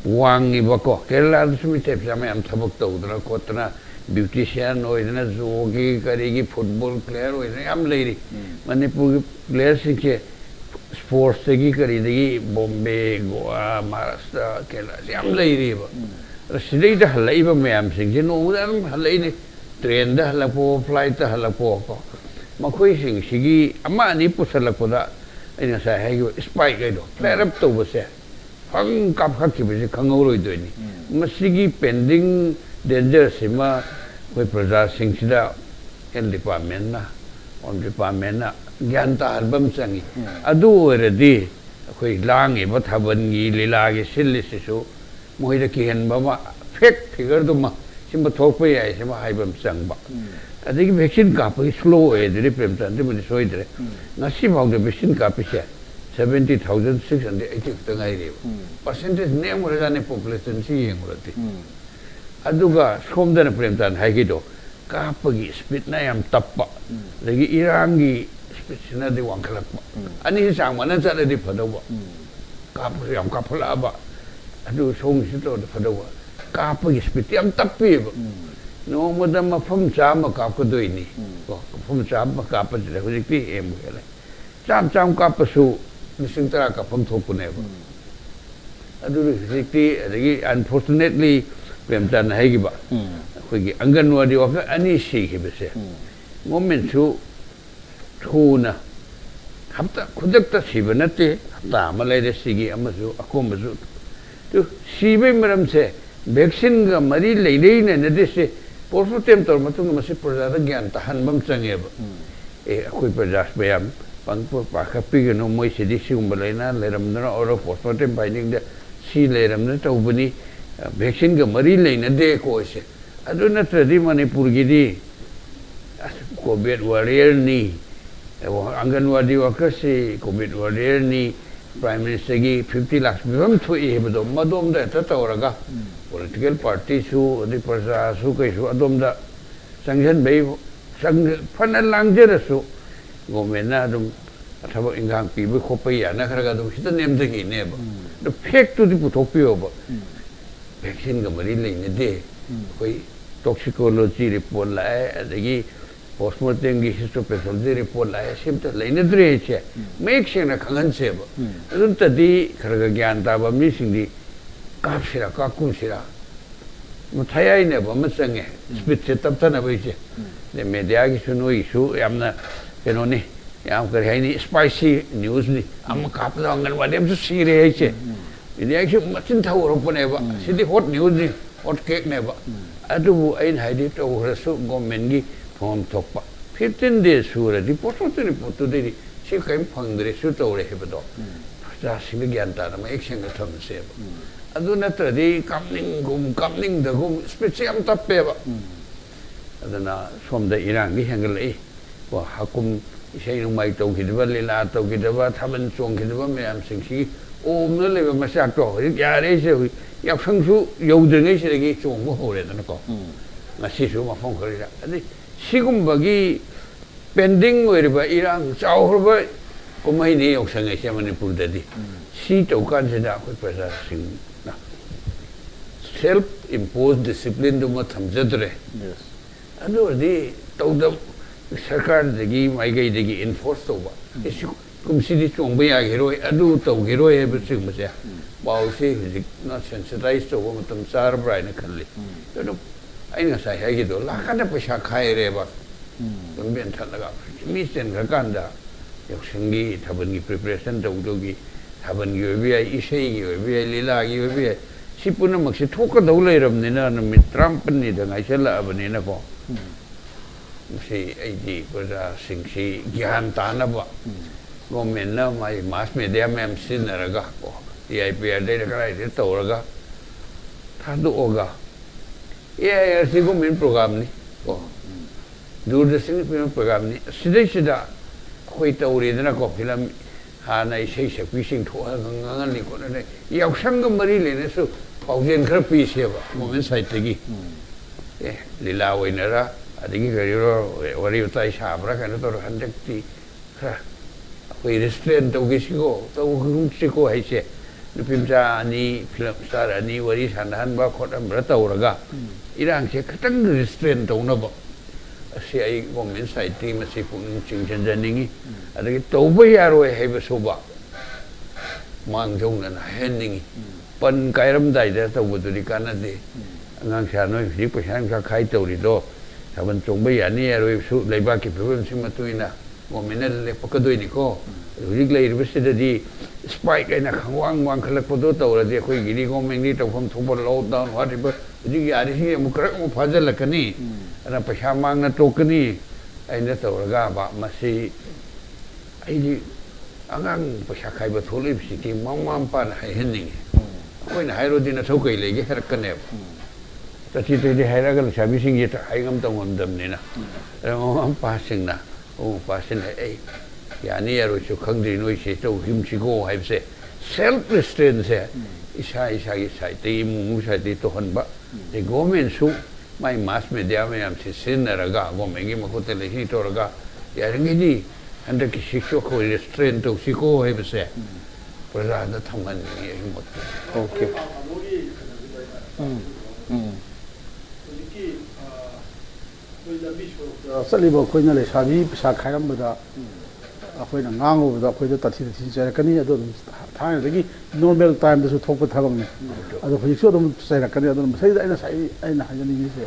wang iba ko kerala sumi te pya mayam thabak tawdra kotna beautician oidna zogi kari gi football player oidna am lei Manipur player sikhe sports gi kari gi Bombay Goa Maharashtra Kerala am lei ri ba sidai da halai ba mayam sing je no da halai ni train da halapo flight da halapo ko makhoi sing sigi ama ni pusalako da ina sa hayo spike ga do flare up to base hang kap khak ki be khangau roi do ni masigi pending danger sima koi praja sing sida en department na on department na gyan ta album changi adu already koi lang e ba thaban gi lila gi sil si su moi da ki hen ba ma fake figure do ma simba thok pa yai sima haibam chang ba adigi vaccine ka pa slow e de Premchand de mani soi de ngasi bang de vaccine ka pa se 70,680 tangai re percentage ne mo ra ne population si yeng ro ti aduga somda na Premchand hai gi do ka pa gi speed na yam tappa lagi irang gi speed sina de wang khalak pa ani sang mana cha de phado ba ka pa yam ka phla ba adu song si to de phado ba ka pa gi speed yam tappi ba no madam mafam cham ka ko doi ni ko mafam cham ka pa de ho ti em hele cham ka pa su nising tara ka pam thok ne ba adu ti agi unfortunately Premchand hai gi ba ko gi anganwadi wa ka ani si gi be se moment su thuna hapta khudak ta si ba na te hapta ma lai de si gi ama su akom su tu si be maram se vaccine ga mari lei lei ne ne de se porso tem tor matung ma se praja da gyan ta han bam change ba e khoi praja bayam pang pa kha pi ga no moi se di sum balai na le ram na oro porso tem binding de si le ram na ta ubani vaccine ga mari lei na de ko se adu na tradi Manipur gi di COVID warrior ni anganwadi worker se COVID warrior ni prime minister gi 50 lakhs bam thui he ba madom da ta tawraga political party su di praja su kai su adom da sanction bei sang fanal langjer su gomena dum thaba ingang pi bu khopai ya na kharaga dum hita nem de gi ne ba the fact to di puthok pi ba vaccine ga mari le ne de koi toxicology report la adagi postmortem gi histopathology report la sim ta le ne dre che make sure na khangan che ba dun ta di kharaga gyan ta ba mi sing di kapsira ka kunsira muthayai ne ba machange speed se tab ta na bai che de media gi suno isu yamna keno ni yam kar hai ni spicy news ni am kap da ngan wa dem su sire hai che media gi machin thau ro pa ne ba sidi hot news ni hot cake ne ba adu ain hai di to rasu government gi form thok pa 15 days su ra di poto ni poto de si kai phangre su to re he ba do ja sing gyan ta na action ga tham se ba adu na tra di kamning da gum special tappe ba adana som da irang gi hangal ei wa hakum isai nu mai to gi ba lela to gi ba thaban chong gi ba me am sing si om na le ma sak to ya re se ya phang su yo de ngai se gi chong mo ho re da na ko nga si su ma phong khari da adi sigum ba gi pending oi ba irang chau ho ba ko mai ni yok sang ai se Manipur da di si to kan se da ko praja sing self imposed discipline do ma thamjadre yes adu di to da सरकारदगी माइगैदगी enforce तौबा एसी कुमसिदि चोंबा यागिरोय अदु तौगिरोय हेबसिंगमसे पाउसे हुजिक ना सेंसिटाइज तौबा मतम चारब्रायना खल्ली तदु आइना साइ हागिदो लाखादा पैसा खायरेबा गंबेन थलगा मी सेन गकांदा 역신기 타번기 프리퍼레이션 तौदोगी 타번기 ओबिया इसेगी ओबिया लीलागी ओबिया 10분 막시 토크 दौलैरबनिना नमित 30 दा ngaiselaबनिना को मुसी आइदी प्रजा सिंगसी ज्ञान तानबा गवर्नमेंट ना माय मास मीडिया में सिनरगा को टीआईपीआर दे कराइ दे तौरगा थादोगा एआईआरसी गवर्नमेंट प्रोग्राम नि को दूरदर्शन प्रोग्राम नि सिदा कोई तौरीदना को फिल्म हाना इसे सकपीसिंग थोंगांगली को ने यावसंग मरी लेने सु फाउजेन खर पीसेबा मोमेंट साइटगी ए लीला ओइनरा अदिगी गरिरो वरी उताई साबरा कने तो हंदक्ति खरा कोई रेस्टोरेंट तौगिसिगो तौगुंसिको हाइसे नुपिमजा अनि फिल्म स्टार अनि वरी सानहानबा खोटमरा तौरगा इरांगसे खतंग रेस्टोरेंट तौनबो असे आई गवर्नमेंट साइटि मसे पुनिंग चिंगजनिंगी अदगी तौबा यारोय हैबा सोबा मांगजौना हेनिंगी पन कायरमदाइदा तौबदुदि कानादे अंगांग सानोय फि पैसा खाइ तौरिदो थाबन चोंबा यानि यारोय सु लेबा कि फिबम सिमतुइना गवर्नमेंट ले पकदोइनिको हुजिक लेइरबसिदि स्पाइक आइना खंगवांग वांखलकपदो तौरदि अखोय गिरि गवर्नमेंट नि तौफम थोबो लॉकडाउन व्हाटएवर हुजिक यारिसि अमुकरक अमु फाजलकनी अना पैसा मांगना टोकनी आइना तौरगा बा मसी आइदि आगांग पैसा खाइबा थोलैबसिति मांगमांपान हाइहनिंगे अखोयना हाइरोदिना सौकै लेगे हरकने तथि तथि हाइरागल साबिसिंगे हाइगम तंगमदमनिना मांगमांपासिंगना ओ पासिन ए यानी यारोसु खंगदि नोइसे तौ हिमसिगो हाइबसे सेल्फ रिस्ट्रेंट से इसा इसा की साइते मुमु साइते तो हनबा the government su mai mass media में हमसे सिनरगा गवर्नमेंट की मकोते लेही तोरगा यारंगी जी अंदर की शिक्षक को रेस्ट्रेंट तो सिको है बसे प्रधान थमन ये हिम्मत ओके चलिबो खोइना ले साबी पैसा खाइरमबदा अखोइना ngangoबदा अखोइदा तथि तथि चरकनी अदो थानदगी नॉर्मल टाइम दसु थोप थाबंगने अदो हजिसु अदम चरकनी अदो मसैदा आइना हाजनिसे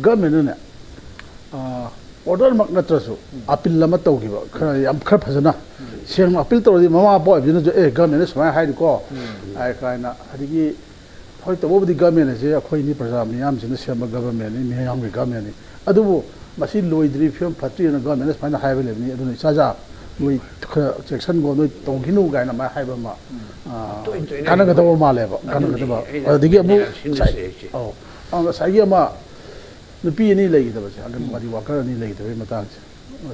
गवर्नमेंट ने order mak natrasu appeal lama tawgiba khara yam khar phajana seng appeal tawdi mama boy bina jo e government samai hai ko ai kaina adigi hoi to bodi government je akhoi ni praja miyam jina sema government ni miyam ri government ni adubu masi loidri film phatri na government samai hai bele ni adu saja loi section go noi tongkinu ga na ma hai ba ma kana ga to ma le ba kana ga ba adigi amu oh ang sai ma nupi ni lagi da bacha agan mari wakar ni lagi da matang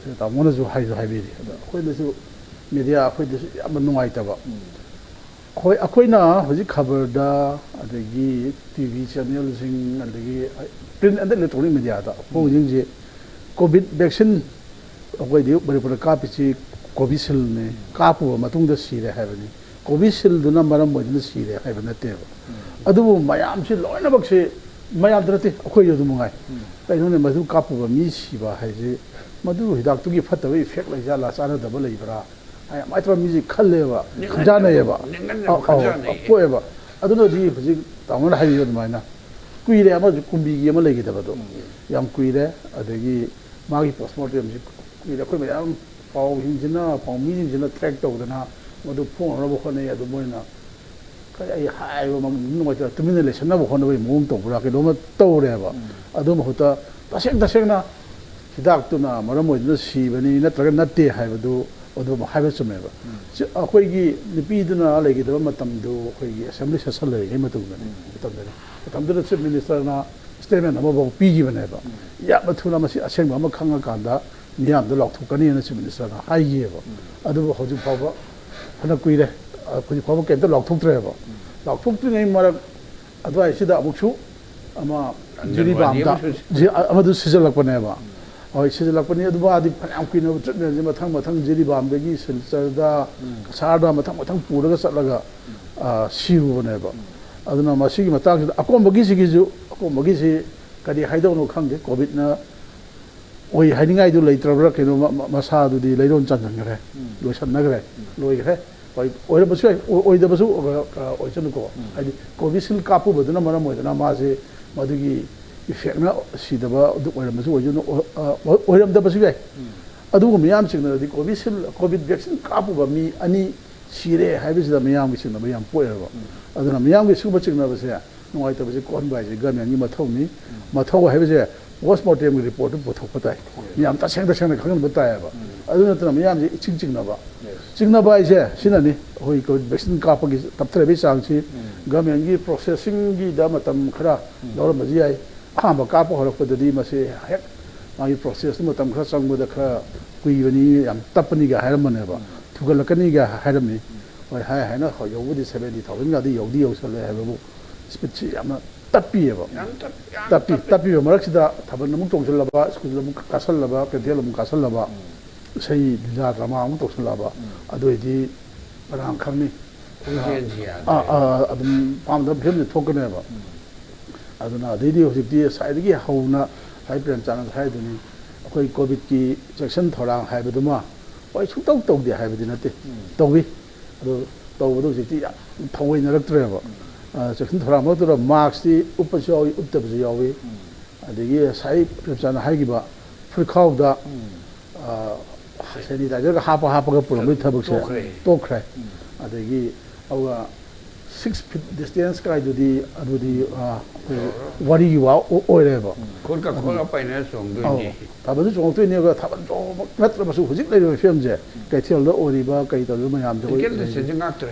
se ta mona ju hai bi da khoi da su media khoi da su yam nungai ta ba khoi na hoji khabar da adagi tv channel sing adagi print and electronic media da ko jing je covid vaccine khoi di bari pura ka pi chi covisil ne ka pu matung da si re hai ba ni covisil du na maram mo ni si re hai ba na te ba adu mayam si loina bak se mayam drate akhoi yodu mungai kainone madu kapu ba mi siba haije madu hidak tu gi phatawa effect lai jala sana double lai bra ai mai tra music khalle ba jana ye ba poe ba aduna di phuji tamon hai yodu maina kuire ama kumbi gi ama lai gi da ba do yam kuire adagi magi postmortem ji kuire khoi mayam pau hinjina pau mi hinjina track to dana madu phone ro bo khone adu moina kai hai ba mong ta tumine le sanna bo khone ba mong to bra ke do ma to re ba adu ma huta taseng na hidak tu na maram mo na si bani na traga na te hai ba do odo ma hai ba chume ba akhoi gi nipi du na le gi da matam do akhoi gi assembly session le gi matum ne matam da chief minister na statement na ba pi gi bane ba ya ma thuna ma si aseng ba ma khanga ka da miyam da lok thukani na chief minister na hai gi ba adu ba hoju pa ba hana kui re kui pa ba ke da lok thuk tre ba lok thuk tri nei mara adwai sida amuksu ama jiri bamda amadu sijalakpane ba oi sijalakpane adu ba adi phanam kino treatment je mathang jiri bamda gi silchar da sarda mathang puraga satlaga siru bane ba aduna masigi matang akom bagi sigi ju akom bagi si kadi haido no khangde covid na ꯑꯣꯏ ꯍꯥꯏꯅꯤꯡꯉꯥꯏꯗꯨ ꯂꯩꯇ꯭ꯔꯕ꯭ꯔꯥ ꯀꯩꯅꯣ ꯃꯁꯥꯗꯨꯗꯤ ꯂꯩꯔꯣꯟ ꯆꯟꯁꯤꯟꯈ꯭ꯔꯦ ꯂꯣꯏꯁꯟꯅꯈ꯭ꯔꯦ ꯂꯣꯏꯈ꯭ꯔꯦ ꯍꯣꯏ ꯑꯣꯏꯔꯕꯁꯨ ꯌꯥꯏ ꯑꯣꯏꯗꯕꯁꯨ ꯑꯣꯏꯁꯅꯨꯀꯣ ꯍꯥꯏꯗꯤ ꯀꯣꯚꯤꯁꯤꯜ ꯀꯥꯞꯄꯨꯕꯗꯨꯅ ꯃꯔꯝ ꯑꯣꯏꯗꯅ ꯃꯥꯁꯦ ꯃꯗꯨꯒꯤ ꯏꯐꯦꯛꯅ ꯁꯤꯗꯕ ꯑꯗꯨ ꯑꯣꯏꯔꯝꯕꯁꯨ ꯑꯣꯏꯔꯝꯗꯕꯁꯨ ꯌꯥꯏ ꯑꯗꯨꯒ ꯃꯤꯌꯥꯝ ꯆꯤꯡꯅꯔꯗꯤ ꯀꯣꯚꯤꯗ ꯚꯦꯛꯁꯤꯟ ꯀꯥꯞꯄꯨꯕ ꯃꯤ ꯑꯅꯤ ꯁꯤꯔꯦ ꯍꯥꯏꯕꯁꯤꯗ ꯃꯤꯌꯥꯝꯒꯤ ꯆꯤꯡꯅꯕ ꯌꯥꯝ ꯄꯣꯛꯑꯦꯕ ꯑꯗꯨꯅ ꯃꯤꯌꯥꯝꯒꯤ ꯁꯤꯒꯨꯝꯕ ꯆꯤꯡꯅꯕꯁꯦ ꯅꯨꯡꯉꯥꯏꯇꯕꯁꯦ ꯀꯣꯛꯍꯟꯕ ꯍꯥꯏꯁꯦ ꯒꯃꯦꯟꯒꯤ ꯃꯊꯧꯅꯤ ꯃꯊꯧ ꯍꯥꯏꯕꯁꯦ ꯄꯣꯁꯃꯣꯔꯇꯦꯝꯒꯤ ꯔꯤꯄꯣꯔꯠꯇꯨ ꯄꯨꯊꯣꯛꯄ ꯇꯥꯏ ꯃꯤꯌꯥꯝ ꯇꯁꯦꯡꯅ ꯈꯪꯍꯟꯕ ꯇꯥꯏꯌꯦꯕ ꯑꯗꯨ ꯅꯠꯇꯅ ꯃꯤꯌꯥꯝꯁꯦ ꯆꯤꯡꯅꯕ ꯍꯥꯏꯁꯦ ꯁꯤꯅꯅꯤ ꯑꯩꯈꯣꯏ ꯀꯣꯚꯤꯗ ꯚꯦꯛꯁꯤꯟ ꯀꯥꯞꯄꯒꯤ ꯇꯞꯊꯔꯕꯒꯤ ꯆꯥꯡꯁꯤ ꯒꯃꯦꯟꯒꯤ ꯄ꯭ꯔꯣꯁꯦꯁꯤꯡꯒꯤꯗ ꯃꯇꯝ ꯈꯔ ꯂꯧꯔꯝꯕꯁꯨ ꯌꯥꯏ ꯑꯍꯥꯟꯕ ꯀꯥꯞꯄ ꯍꯧꯔꯛꯄꯗꯗꯤ ꯃꯁꯤ ꯍꯦꯛ ꯃꯥꯒꯤ ꯄ꯭ꯔꯣꯁꯦꯁꯇꯨ ꯃꯇꯝ ꯈꯔ ꯆꯪꯕꯗ ꯈꯔ ꯀꯨꯏꯕꯅꯤ ꯌꯥꯝ ꯇꯞꯄꯅꯤꯒ ꯍꯥꯏꯔꯝꯕꯅꯦꯕ ꯊꯨꯒꯠꯂꯛꯀꯅꯤꯒ ꯍꯥꯏꯔꯝꯃꯤ ꯍꯣꯏ ꯍꯥꯏꯅ ꯌꯧꯕꯗꯤ 70,000ꯒꯗꯤ ꯌꯧꯁꯜꯂꯦ ꯍꯥꯏꯕꯕꯨ ꯁ꯭ꯄꯤꯠꯁꯤ ꯌꯥꯝꯅ ꯇꯞꯄꯤꯑꯕ ꯇꯞꯄꯤꯕ ꯃꯔꯛꯁꯤꯗ ꯊꯥꯕꯜ ꯑꯃꯨꯛ ꯆꯣꯡꯁꯤꯜꯂꯕ ꯁ꯭ꯀꯨꯜ ꯑꯃꯨꯛ ꯀꯥꯁꯜꯂꯕ ꯀꯩꯊꯦꯜ ꯑꯃꯨꯛ ꯀꯥꯁꯜꯂꯕ ꯏꯁꯩ ꯂꯤꯂꯥ ꯗ꯭ꯔꯃꯥ ꯑꯃꯨꯛ ꯇꯧꯁꯜꯂꯛꯑꯕ ꯑꯗꯨꯑꯣꯏꯗꯤ ꯀꯅꯥ ꯈꯪꯅꯤ ꯑꯗꯨꯝ ꯄꯥꯝꯗꯕ ꯐꯤꯕꯝꯁꯦ ꯊꯣꯛꯀꯅꯦꯕ ꯑꯗꯨꯅ ꯑꯗꯩꯗꯤ ꯍꯧꯖꯤꯛꯇꯤ ꯉꯁꯥꯏꯗꯒꯤ ꯍꯧꯅ ꯉꯁꯥꯏ ꯄ꯭ꯔꯦꯝꯆꯥꯟꯗ ꯍꯥꯏꯗꯨꯅꯤ ꯑꯩꯈꯣꯏ ꯀꯣꯚꯤꯗꯀꯤ ꯆꯦꯛꯁꯤꯟ ꯊꯧꯔꯥꯡ ꯍꯥꯏꯕꯗꯨꯃ ꯍꯣꯏ ꯁꯨꯡꯇꯧ ꯇꯧꯗꯦ ꯍꯥꯏꯕꯗꯤ ꯅꯠꯇꯦ ꯇꯧꯏ ꯑꯗꯨ ꯇꯧꯕꯗꯣ ꯍꯧꯖꯤꯛꯇꯤ ꯌꯥꯝ ꯊꯑꯣꯏꯅꯔꯛꯇ꯭ꯔꯦꯕ ꯆꯦꯛꯁꯤꯟ ꯊꯧꯔꯥꯡ ꯃꯔꯛꯇꯨꯗ ꯃꯥꯛꯁꯇꯤ ꯎꯞꯄꯁꯨ ꯌꯥꯎꯏ ꯎꯞꯇꯕꯁꯨ ꯌꯥꯎꯏ ꯑꯗꯒꯤ ꯉꯁꯥꯏ ꯄ꯭ꯔꯦꯝꯆꯥꯟꯗ ꯍꯥꯏꯈꯤꯕ ꯐꯨꯔꯤꯠꯈꯥꯎꯗ ꯁꯦꯅꯤꯇꯥꯏꯖꯔꯒ ꯍꯥꯞꯄꯒ ꯄꯨꯔꯝꯕꯒꯤ ꯊꯕꯛꯁꯦ ꯇꯣꯛꯈ꯭ꯔꯦ ꯑꯗꯒꯤ ꯑꯗꯨꯒ 6 feet ꯗꯤꯁꯇꯦꯟꯁ ꯀꯥꯏꯗꯨꯗꯤ ꯑꯗꯨꯗꯤ ꯋꯥꯔꯤꯒꯤ ꯋꯥ ꯑꯣꯏꯔꯦꯕ ꯊꯥꯕꯜꯁꯨ ꯆꯣꯡꯉꯛꯇꯣꯏꯅꯤ ꯑꯗꯨꯒ ꯊꯥꯕꯜ ꯆꯣꯡꯕ ꯅꯠꯇ꯭ꯔꯕꯁꯨ ꯍꯧꯖꯤꯛ ꯂꯩꯔꯤꯕ ꯐꯤꯕꯝꯁꯦ ꯀꯩꯊꯦꯜꯗ ꯑꯣꯏꯔꯤꯕ ꯀꯩ ꯇꯧꯔꯤꯕ ꯃꯌꯥꯝꯁꯦ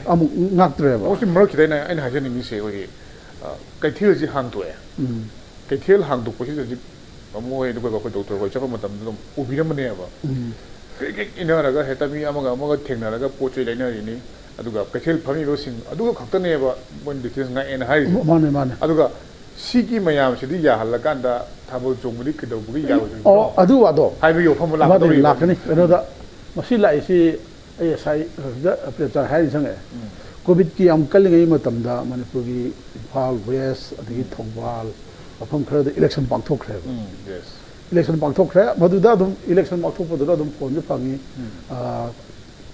ꯑꯃꯨꯛ ꯉꯥꯛꯇ꯭ꯔꯦꯕ ꯃꯁꯤ ꯃꯔꯛꯁꯤꯗ ꯑꯩꯅ ꯍꯥꯏꯖꯅꯤꯡꯉꯤꯁꯦ ꯑꯩꯈꯣꯏꯒꯤ ꯀꯩꯊꯦꯜꯁꯤ ꯍꯥꯡꯇꯣꯛꯑꯦ ꯀꯩꯊꯦꯜ ꯍꯥꯡꯗꯣꯛꯄꯁꯤꯗ ꯍꯧꯖꯤꯛ ꯑꯃꯨꯛ ꯑꯗꯨꯒ ꯑꯩꯈꯣꯏ ꯗꯣꯛꯇꯔ ꯍꯣꯏ ꯆꯠꯄ ꯃꯇꯝꯗ ꯑꯗꯨꯝ ꯎꯕꯤꯔꯝꯕꯅꯦꯕ ꯀ꯭ꯔꯤꯛ ꯏꯟꯅꯔꯒ ꯍꯦꯛꯇ ꯃꯤ ꯑꯃꯒ ꯊꯦꯡꯅꯔꯒ ꯄꯣꯠ ꯆꯩ ꯂꯩꯅꯔꯤꯅꯤ ꯑꯗꯨꯒ ꯀꯩꯊꯦꯜ ꯐꯝꯃꯤꯕꯁꯤꯡ ꯑꯗꯨꯒ ꯈꯛꯇꯅꯦꯕ ꯃꯣꯏꯅ ꯗꯤꯇꯦꯜꯁ ꯉꯥꯛꯑꯦꯅ ꯍꯥꯏꯔꯤꯁꯦ ꯃꯥꯅꯦ ꯑꯗꯨꯒ ꯁꯤꯒꯤ ꯃꯌꯥꯝꯁꯤꯗꯤ ꯌꯥꯍꯜꯂꯀꯥꯟꯗ ꯊꯥꯕꯜ ꯆꯣꯡꯕꯗꯤ ꯀꯩꯗꯧꯕꯒꯤ ꯌꯥꯔꯣꯏꯗꯣꯏꯅꯣ ꯑꯗꯨ ꯋꯥꯗꯣ ꯍꯥꯏꯕꯒꯤ ꯋꯥꯐꯝ ꯑꯃ ꯂꯥꯛꯀꯗꯧꯔꯤꯕ ꯂꯥꯛꯀꯅꯤ ꯀꯩꯅꯣꯗ ꯃꯁꯤ ꯂꯥꯛꯏꯁꯤ ꯑꯩ ꯉꯁꯥꯏ ꯄ꯭ꯔꯦꯝꯆꯥꯟ ꯍꯥꯏꯔꯤ ꯆꯪꯉꯛꯑꯦ ꯀꯣꯚꯤꯗꯀꯤ ꯌꯥꯝ ꯀꯜꯂꯤꯉꯩ ꯃꯇꯝꯗ ꯃꯅꯤꯄꯨꯔꯒꯤ ꯏꯝꯐꯥꯜ ꯋꯦꯁ ꯑꯗꯒꯤ ꯊꯧꯕꯥꯜ ꯃꯐꯝ ꯈꯔꯗ ꯏꯂꯦꯛꯁꯟ ꯄꯥꯡꯊꯣꯛꯈ꯭ꯔꯦꯕ ꯏꯂꯦꯛꯁꯟ ꯄꯥꯡꯊꯣꯛꯈ꯭ꯔꯦ ꯃꯗꯨꯗ ꯑꯗꯨꯝ ꯏꯂꯦꯛꯁꯟ ꯄꯥꯡꯊꯣꯛꯄꯗꯨꯗ ꯑꯗꯨꯝ ꯐꯣꯟꯁꯨ ꯐꯪꯉꯤ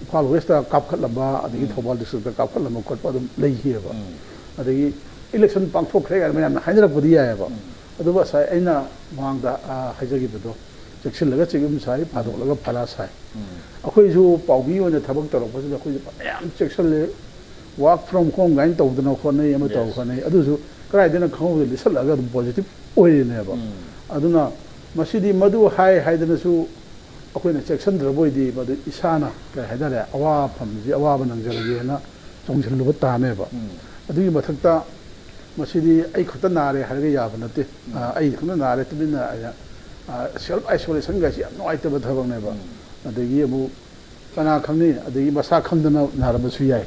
ꯏꯝꯐꯥꯜ ꯋꯦꯁꯇ ꯀꯥꯞꯈꯠꯂꯝꯕ ꯑꯗꯒꯤ ꯊꯧꯕꯥꯜ ꯗꯤꯁꯇ꯭ꯔꯤꯛꯇ ꯀꯥꯞꯈꯠꯂꯝꯕ ꯈꯣꯠꯄ ꯑꯗꯨꯝ ꯂꯩꯈꯤꯑꯕ ꯑꯗꯒꯤ ꯏꯂꯦꯛꯁꯟ ꯄꯥꯡꯊꯣꯛꯈ꯭ꯔꯦ ꯀꯥꯏꯅ ꯃꯌꯥꯝꯅ ꯍꯥꯏꯅꯔꯛꯄꯗꯤ ꯌꯥꯏꯑꯕ ꯑꯗꯨꯒ ꯉꯁꯥꯏ ꯑꯩꯅ ꯃꯃꯥꯡꯗ ꯍꯥꯏꯖꯈꯤꯕꯗꯣ ꯆꯦꯛꯁꯤꯜꯂꯒ ꯆꯦꯛꯌꯨꯝ ꯁꯥꯏ ꯐꯥꯗꯣꯛꯂꯒ ꯐꯔꯥ ꯁꯥꯏ ꯑꯩꯈꯣꯏꯁꯨ ꯄꯥꯎꯃꯤ ꯑꯣꯏꯅ ꯊꯕꯛ ꯇꯧꯔꯛꯄꯁꯤꯗ ꯑꯩꯈꯣꯏꯁꯨ ꯃꯌꯥꯝ ꯆꯦꯛꯁꯤꯜꯂꯦ ꯋꯥꯔꯛ ꯐ꯭ꯔꯣꯝ ꯍꯣꯝ ꯀꯥꯏꯅ ꯇꯧꯗꯅ ꯍꯣꯠꯅꯩ ꯑꯃ ꯇꯧ ꯍꯣꯠꯅꯩ ꯑꯗꯨꯁꯨ ꯀꯗꯥꯏꯗꯅ ꯈꯪꯍꯧꯗ ꯂꯤꯁꯜꯂꯒ ꯑꯗꯨꯝ ꯄꯣꯖꯤꯇꯤভ ꯑꯣꯏꯔꯤꯅꯦꯕ ꯑꯗꯨꯅ ꯃꯁꯤꯗꯤ ꯃꯗꯨ ꯍꯥꯏꯗꯅꯁꯨ ꯑꯩꯈꯣꯏꯅ ꯆꯦꯛꯁꯤꯟꯗ꯭ꯔꯕꯣꯏꯗꯤ ꯃꯗꯨ ꯏꯁꯥꯅ ꯀꯩ ꯍꯥꯏꯇꯥꯔꯦ ꯑꯋꯥꯐꯝꯁꯤ ꯑꯋꯥꯕ ꯅꯪꯖꯔꯒꯦꯅ ꯆꯣꯡꯁꯤꯜꯂꯨꯕ ꯇꯥꯅꯦꯕ ꯑꯗꯨꯒꯤ ꯃꯊꯛꯇ ꯃꯁꯤꯗꯤ ꯑꯩ ꯈꯛꯇ ꯅꯥꯔꯦ ꯍꯥꯏꯔꯒ ꯌꯥꯕ ꯅꯠꯇꯦ ꯑꯩ ꯈꯛꯇ ꯅꯥꯔꯦ ꯇꯨꯃꯤꯟꯅ ꯁꯦꯜꯐ ꯑꯥꯏꯁꯣꯂꯦꯁꯟꯒꯥꯏꯁꯤ ꯌꯥꯝ ꯅꯨꯡꯉꯥꯏꯇꯕ ꯊꯕꯛꯅꯦꯕ ꯑꯗꯒꯤ ꯑꯃꯨꯛ ꯀꯅꯥ ꯈꯪꯅꯤ ꯑꯗꯒꯤ ꯃꯁꯥ ꯈꯪꯗꯅ ꯅꯥꯔꯝꯕꯁꯨ ꯌꯥꯏ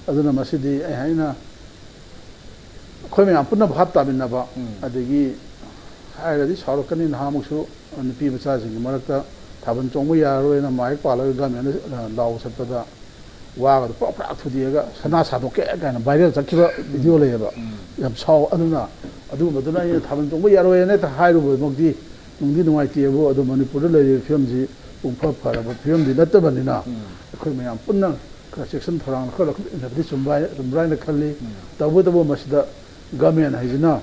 ꯑꯗꯨꯅ ꯃꯁꯤꯗꯤ ꯑꯩ ꯍꯥꯏꯅ ꯑꯩꯈꯣꯏ ꯃꯌꯥꯝ ꯄꯨꯟꯅ ꯚꯥꯞ ꯇꯥꯃꯤꯟꯅꯕ ꯑꯗꯒꯤ ꯍꯥꯏꯔꯗꯤ ꯁꯥꯎꯔꯛꯀꯅꯤ ꯅꯍꯥꯃꯨꯛꯁꯨ ꯅꯨꯄꯤ ꯃꯆꯥꯁꯤꯡꯒꯤ ꯃꯔꯛꯇ ꯊꯥꯕꯜ ꯆꯣꯡꯕ ꯌꯥꯔꯔꯣꯏꯅ ꯃꯥꯏꯛ ꯄꯥꯜꯂꯒ ꯒꯃꯦꯟꯅ ꯂꯥꯎ ꯆꯠꯄꯗ ꯋꯥꯒꯗꯣ ꯄꯨꯔꯥ ꯊꯨꯗꯦꯛꯑꯒ ꯁꯅꯥ ꯁꯥꯗꯣꯛꯀꯦ ꯀꯥꯏꯅ ꯚꯥꯏꯔꯦꯜ ꯆꯠꯈꯤꯕ ꯚꯤꯗꯤꯑꯣ ꯂꯩꯌꯦꯕ ꯌꯥꯝ ꯁꯥꯎ ꯑꯗꯨꯅ ꯑꯗꯨꯒꯨꯝꯕꯗꯨꯅ ꯑꯩꯅ ꯊꯥꯕꯜ ꯆꯣꯡꯕ ꯌꯥꯔꯣꯏꯅ ꯍꯦꯛꯇ ꯍꯥꯏꯔꯨꯕꯃꯛꯇꯤ ꯅꯨꯡꯗꯤ ꯅꯨꯡꯉꯥꯏꯇꯦꯕꯨ ꯑꯗꯣ ꯃꯅꯤꯄꯨꯔꯗ ꯂꯩꯔꯤꯕ ꯐꯤꯕꯝꯁꯤ ꯄꯨꯡꯐ ꯐꯔꯕ ꯐꯤꯕꯝꯗꯤ ꯅꯠꯇꯕꯅꯤꯅ ꯑꯩꯈꯣꯏ ꯃꯌꯥꯝ ꯄꯨꯟꯅ ꯈꯔ ꯆꯦꯛꯁꯤꯟ ꯊꯧꯔꯥꯡ ꯈꯔ ꯏꯟꯅꯕꯗꯤ ꯆꯨꯝꯕ꯭ꯔꯥ ꯍꯥꯏꯅ ꯈꯜꯂꯤ ꯇꯧꯕꯇꯕꯨ ꯃꯁꯤꯗ ꯒꯃꯦꯟ ꯍꯥꯏꯁꯤꯅ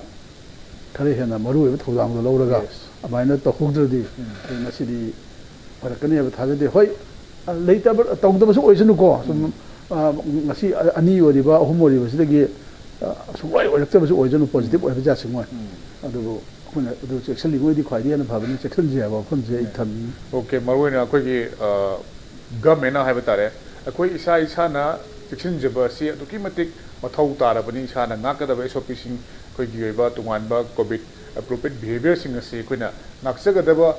ꯈꯔ ꯍꯦꯟꯅ ꯃꯔꯨꯑꯣꯏꯕ ꯊꯧꯗꯥꯡꯗꯣ ꯂꯧꯔꯒ ꯑꯗꯨꯃꯥꯏꯅ ꯇꯧꯍꯧꯗ꯭ꯔꯗꯤ ꯑꯩ ꯃꯁꯤꯗꯤ ꯐꯔꯛꯀꯅꯦꯕ ꯊꯥꯖꯗꯦ ꯍꯣꯏ ꯂꯩꯇꯕ ꯇꯧꯗꯕꯁꯨ ꯑꯣꯏꯁꯅꯨꯀꯣ ꯁꯨꯝ ꯉꯁꯤ 2 ꯑꯣꯏꯔꯤꯕ 3 ꯑꯣꯏꯔꯤꯕꯁꯤꯗꯒꯤ ꯁꯨꯡꯑꯣꯏ ꯑꯣꯏꯔꯛꯇꯕꯁꯨ ꯑꯣꯏꯁꯅꯨ ꯄꯣꯖꯤꯇꯤꯚ ꯑꯣꯏꯕ ꯖꯥꯠꯁꯤꯡꯉꯣꯏ ꯑꯗꯨꯕꯨ ꯑꯩꯈꯣꯏꯅ ꯑꯗꯨ ꯆꯦꯛꯁꯤꯜꯂꯤꯉꯩꯗꯤ ꯈ꯭ꯋꯥꯏꯗꯒꯤ ꯍꯦꯟꯅ ꯐꯕꯅꯤ ꯆꯦꯛꯁꯤꯟꯁꯤ ꯍꯥꯏꯕ ꯋꯥꯐꯝꯁꯦ ꯑꯩ ꯊꯝꯃꯤ ꯑꯣꯀꯦ ꯃꯔꯨꯑꯣꯏꯅ ꯑꯩꯈꯣꯏꯒꯤ ꯒꯃꯦꯟꯅ ꯍꯥꯏꯕ ꯇꯥꯔꯦ ꯑꯩꯈꯣꯏ ꯏꯁꯥꯅ ꯆꯦꯛꯁꯤꯟꯖꯕ ꯑꯁꯤ ꯑꯗꯨꯛꯀꯤ ꯃꯇꯤꯛ ꯃꯊꯧ ꯇꯥꯔꯕꯅꯤ ꯏꯁꯥꯅ ꯉꯥꯛꯀꯗꯕ SOPꯁꯤꯡ ꯑꯩꯈꯣꯏꯒꯤ ꯑꯣꯏꯕ ꯇꯣꯉꯥꯟꯕ ꯀꯣꯚꯤꯗ ꯑꯦꯄ꯭ꯔꯣꯄ꯭ꯔꯤꯌꯦꯠ ꯕꯤꯍꯦꯕꯤꯌꯔꯁꯤꯡ ꯑꯁꯤ ꯑꯩꯈꯣꯏꯅ ꯉꯥꯛꯆꯒꯗꯕ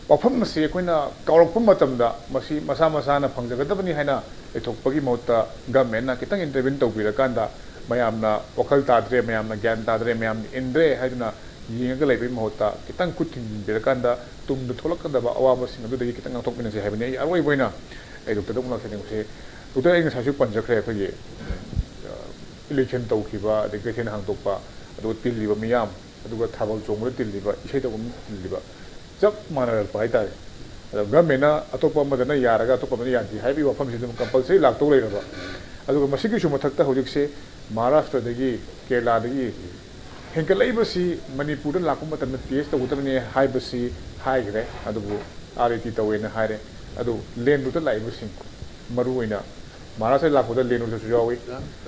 ꯋꯥꯐꯝ ꯑꯁꯤ ꯑꯩꯈꯣꯏꯅ ꯀꯥꯎꯔꯛꯄ ꯃꯇꯝꯗ ꯃꯁꯤ ꯃꯁꯥꯅ ꯐꯪꯖꯒꯗꯕꯅꯤ ꯍꯥꯏꯅ ꯂꯩꯊꯣꯛꯄꯒꯤ ꯃꯍꯨꯠꯇ ꯒꯃꯦꯟꯅ ꯈꯤꯇꯪ ꯏꯟꯇꯔꯚꯤꯟ ꯇꯧꯕꯤꯔꯀꯥꯟꯗ ꯃꯌꯥꯝꯅ ꯋꯥꯈꯜ ꯇꯥꯗ꯭ꯔꯦ ꯃꯌꯥꯝꯅ ꯒ꯭ꯌꯥꯟ ꯇꯥꯗ꯭ꯔꯦ ꯃꯌꯥꯝꯅ ꯏꯟꯗ꯭ꯔꯦ ꯍꯥꯏꯗꯨꯅ ꯌꯦꯡꯉꯒ ꯂꯩꯕꯒꯤ ꯃꯍꯨꯠꯇ ꯈꯤꯇꯪ ꯈꯨꯠ ꯊꯤꯡꯖꯤꯟꯕꯤꯔꯀꯥꯟꯗ ꯇꯨꯡꯗ ꯊꯣꯛꯂꯛꯀꯗꯕ ꯑꯋꯥꯕꯁꯤꯡ ꯑꯗꯨꯗꯒꯤ ꯈꯤꯇꯪ ꯉꯥꯛꯊꯣꯛꯃꯤꯟꯅꯁꯦ ꯍꯥꯏꯕꯅꯤ ꯑꯩ ꯑꯔꯣꯏꯕ ꯑꯣꯏꯅ ꯑꯩ ꯗꯣꯛꯇꯔꯗ ꯑꯃꯨꯛ ꯂꯥꯛꯆꯅꯤꯡꯕꯁꯦ ꯗꯣꯛꯇꯔ ꯑꯩ ꯉꯁꯥꯏꯁꯨ ꯄꯟꯖꯈ꯭ꯔꯦ ꯑꯩꯈꯣꯏꯒꯤ ꯏꯂꯦꯛꯁꯟ ꯇꯧꯈꯤꯕ ꯑꯗꯒꯤ ꯀꯩꯊꯦꯜ ꯍꯥꯡꯗꯣꯛꯄ ꯑꯗꯨꯒ ꯇꯤꯜꯂꯤꯕ ꯃꯤꯌꯥꯝ ꯑꯗꯨꯒ ꯊꯥꯕꯜ ꯆꯣꯡꯕꯗ ꯇꯤꯜꯂꯤꯕ ꯏꯁꯩ ꯇꯧꯕ ꯇꯤꯜꯂꯤꯕ ꯆꯞ ꯃꯥꯟꯅꯔꯛꯄ ꯍꯥꯏꯇꯥꯔꯦ ꯑꯗꯣ ꯒꯃꯦꯟꯅ ꯑꯇꯣꯞꯄ ꯑꯃꯗꯅ ꯌꯥꯔꯒ ꯑꯇꯣꯞꯄ ꯑꯃꯗꯅ ꯌꯥꯗꯦ ꯍꯥꯏꯕꯒꯤ ꯋꯥꯐꯝꯁꯤ ꯑꯗꯨꯝ ꯀꯝꯄꯜꯁꯔꯤ ꯂꯥꯛꯇꯧ ꯂꯩꯔꯕ ꯑꯗꯨꯒ ꯃꯁꯤꯒꯤꯁꯨ ꯃꯊꯛꯇ ꯍꯧꯖꯤꯛꯁꯦ ꯃꯍꯥꯔꯥꯁꯇ꯭ꯔꯗꯒꯤ ꯀꯦꯔꯂꯥꯗꯒꯤ ꯍꯦꯟꯒꯠꯂꯛꯏꯕꯁꯤ ꯃꯅꯤꯄꯨꯔꯗ ꯂꯥꯛꯄ ꯃꯇꯝꯗ ꯇꯦꯁ ꯇꯧꯒꯗꯕꯅꯤ ꯍꯥꯏꯕꯁꯤ ꯍꯥꯏꯈ꯭ꯔꯦ ꯑꯗꯨꯕꯨ RT ꯇꯧꯋꯦꯅ ꯍꯥꯏꯔꯦ ꯑꯗꯨ ꯂꯦꯟ ꯔꯨꯠꯇ ꯂꯥꯛꯏꯕꯁꯤꯡ ꯃꯔꯨꯑꯣꯏꯅ ꯃꯍꯥꯔꯥꯁꯇ꯭ꯔꯗ ꯂꯥꯛꯄꯗ ꯂꯦꯟ ꯔꯨꯠꯇꯁꯨ ꯌꯥꯎꯏ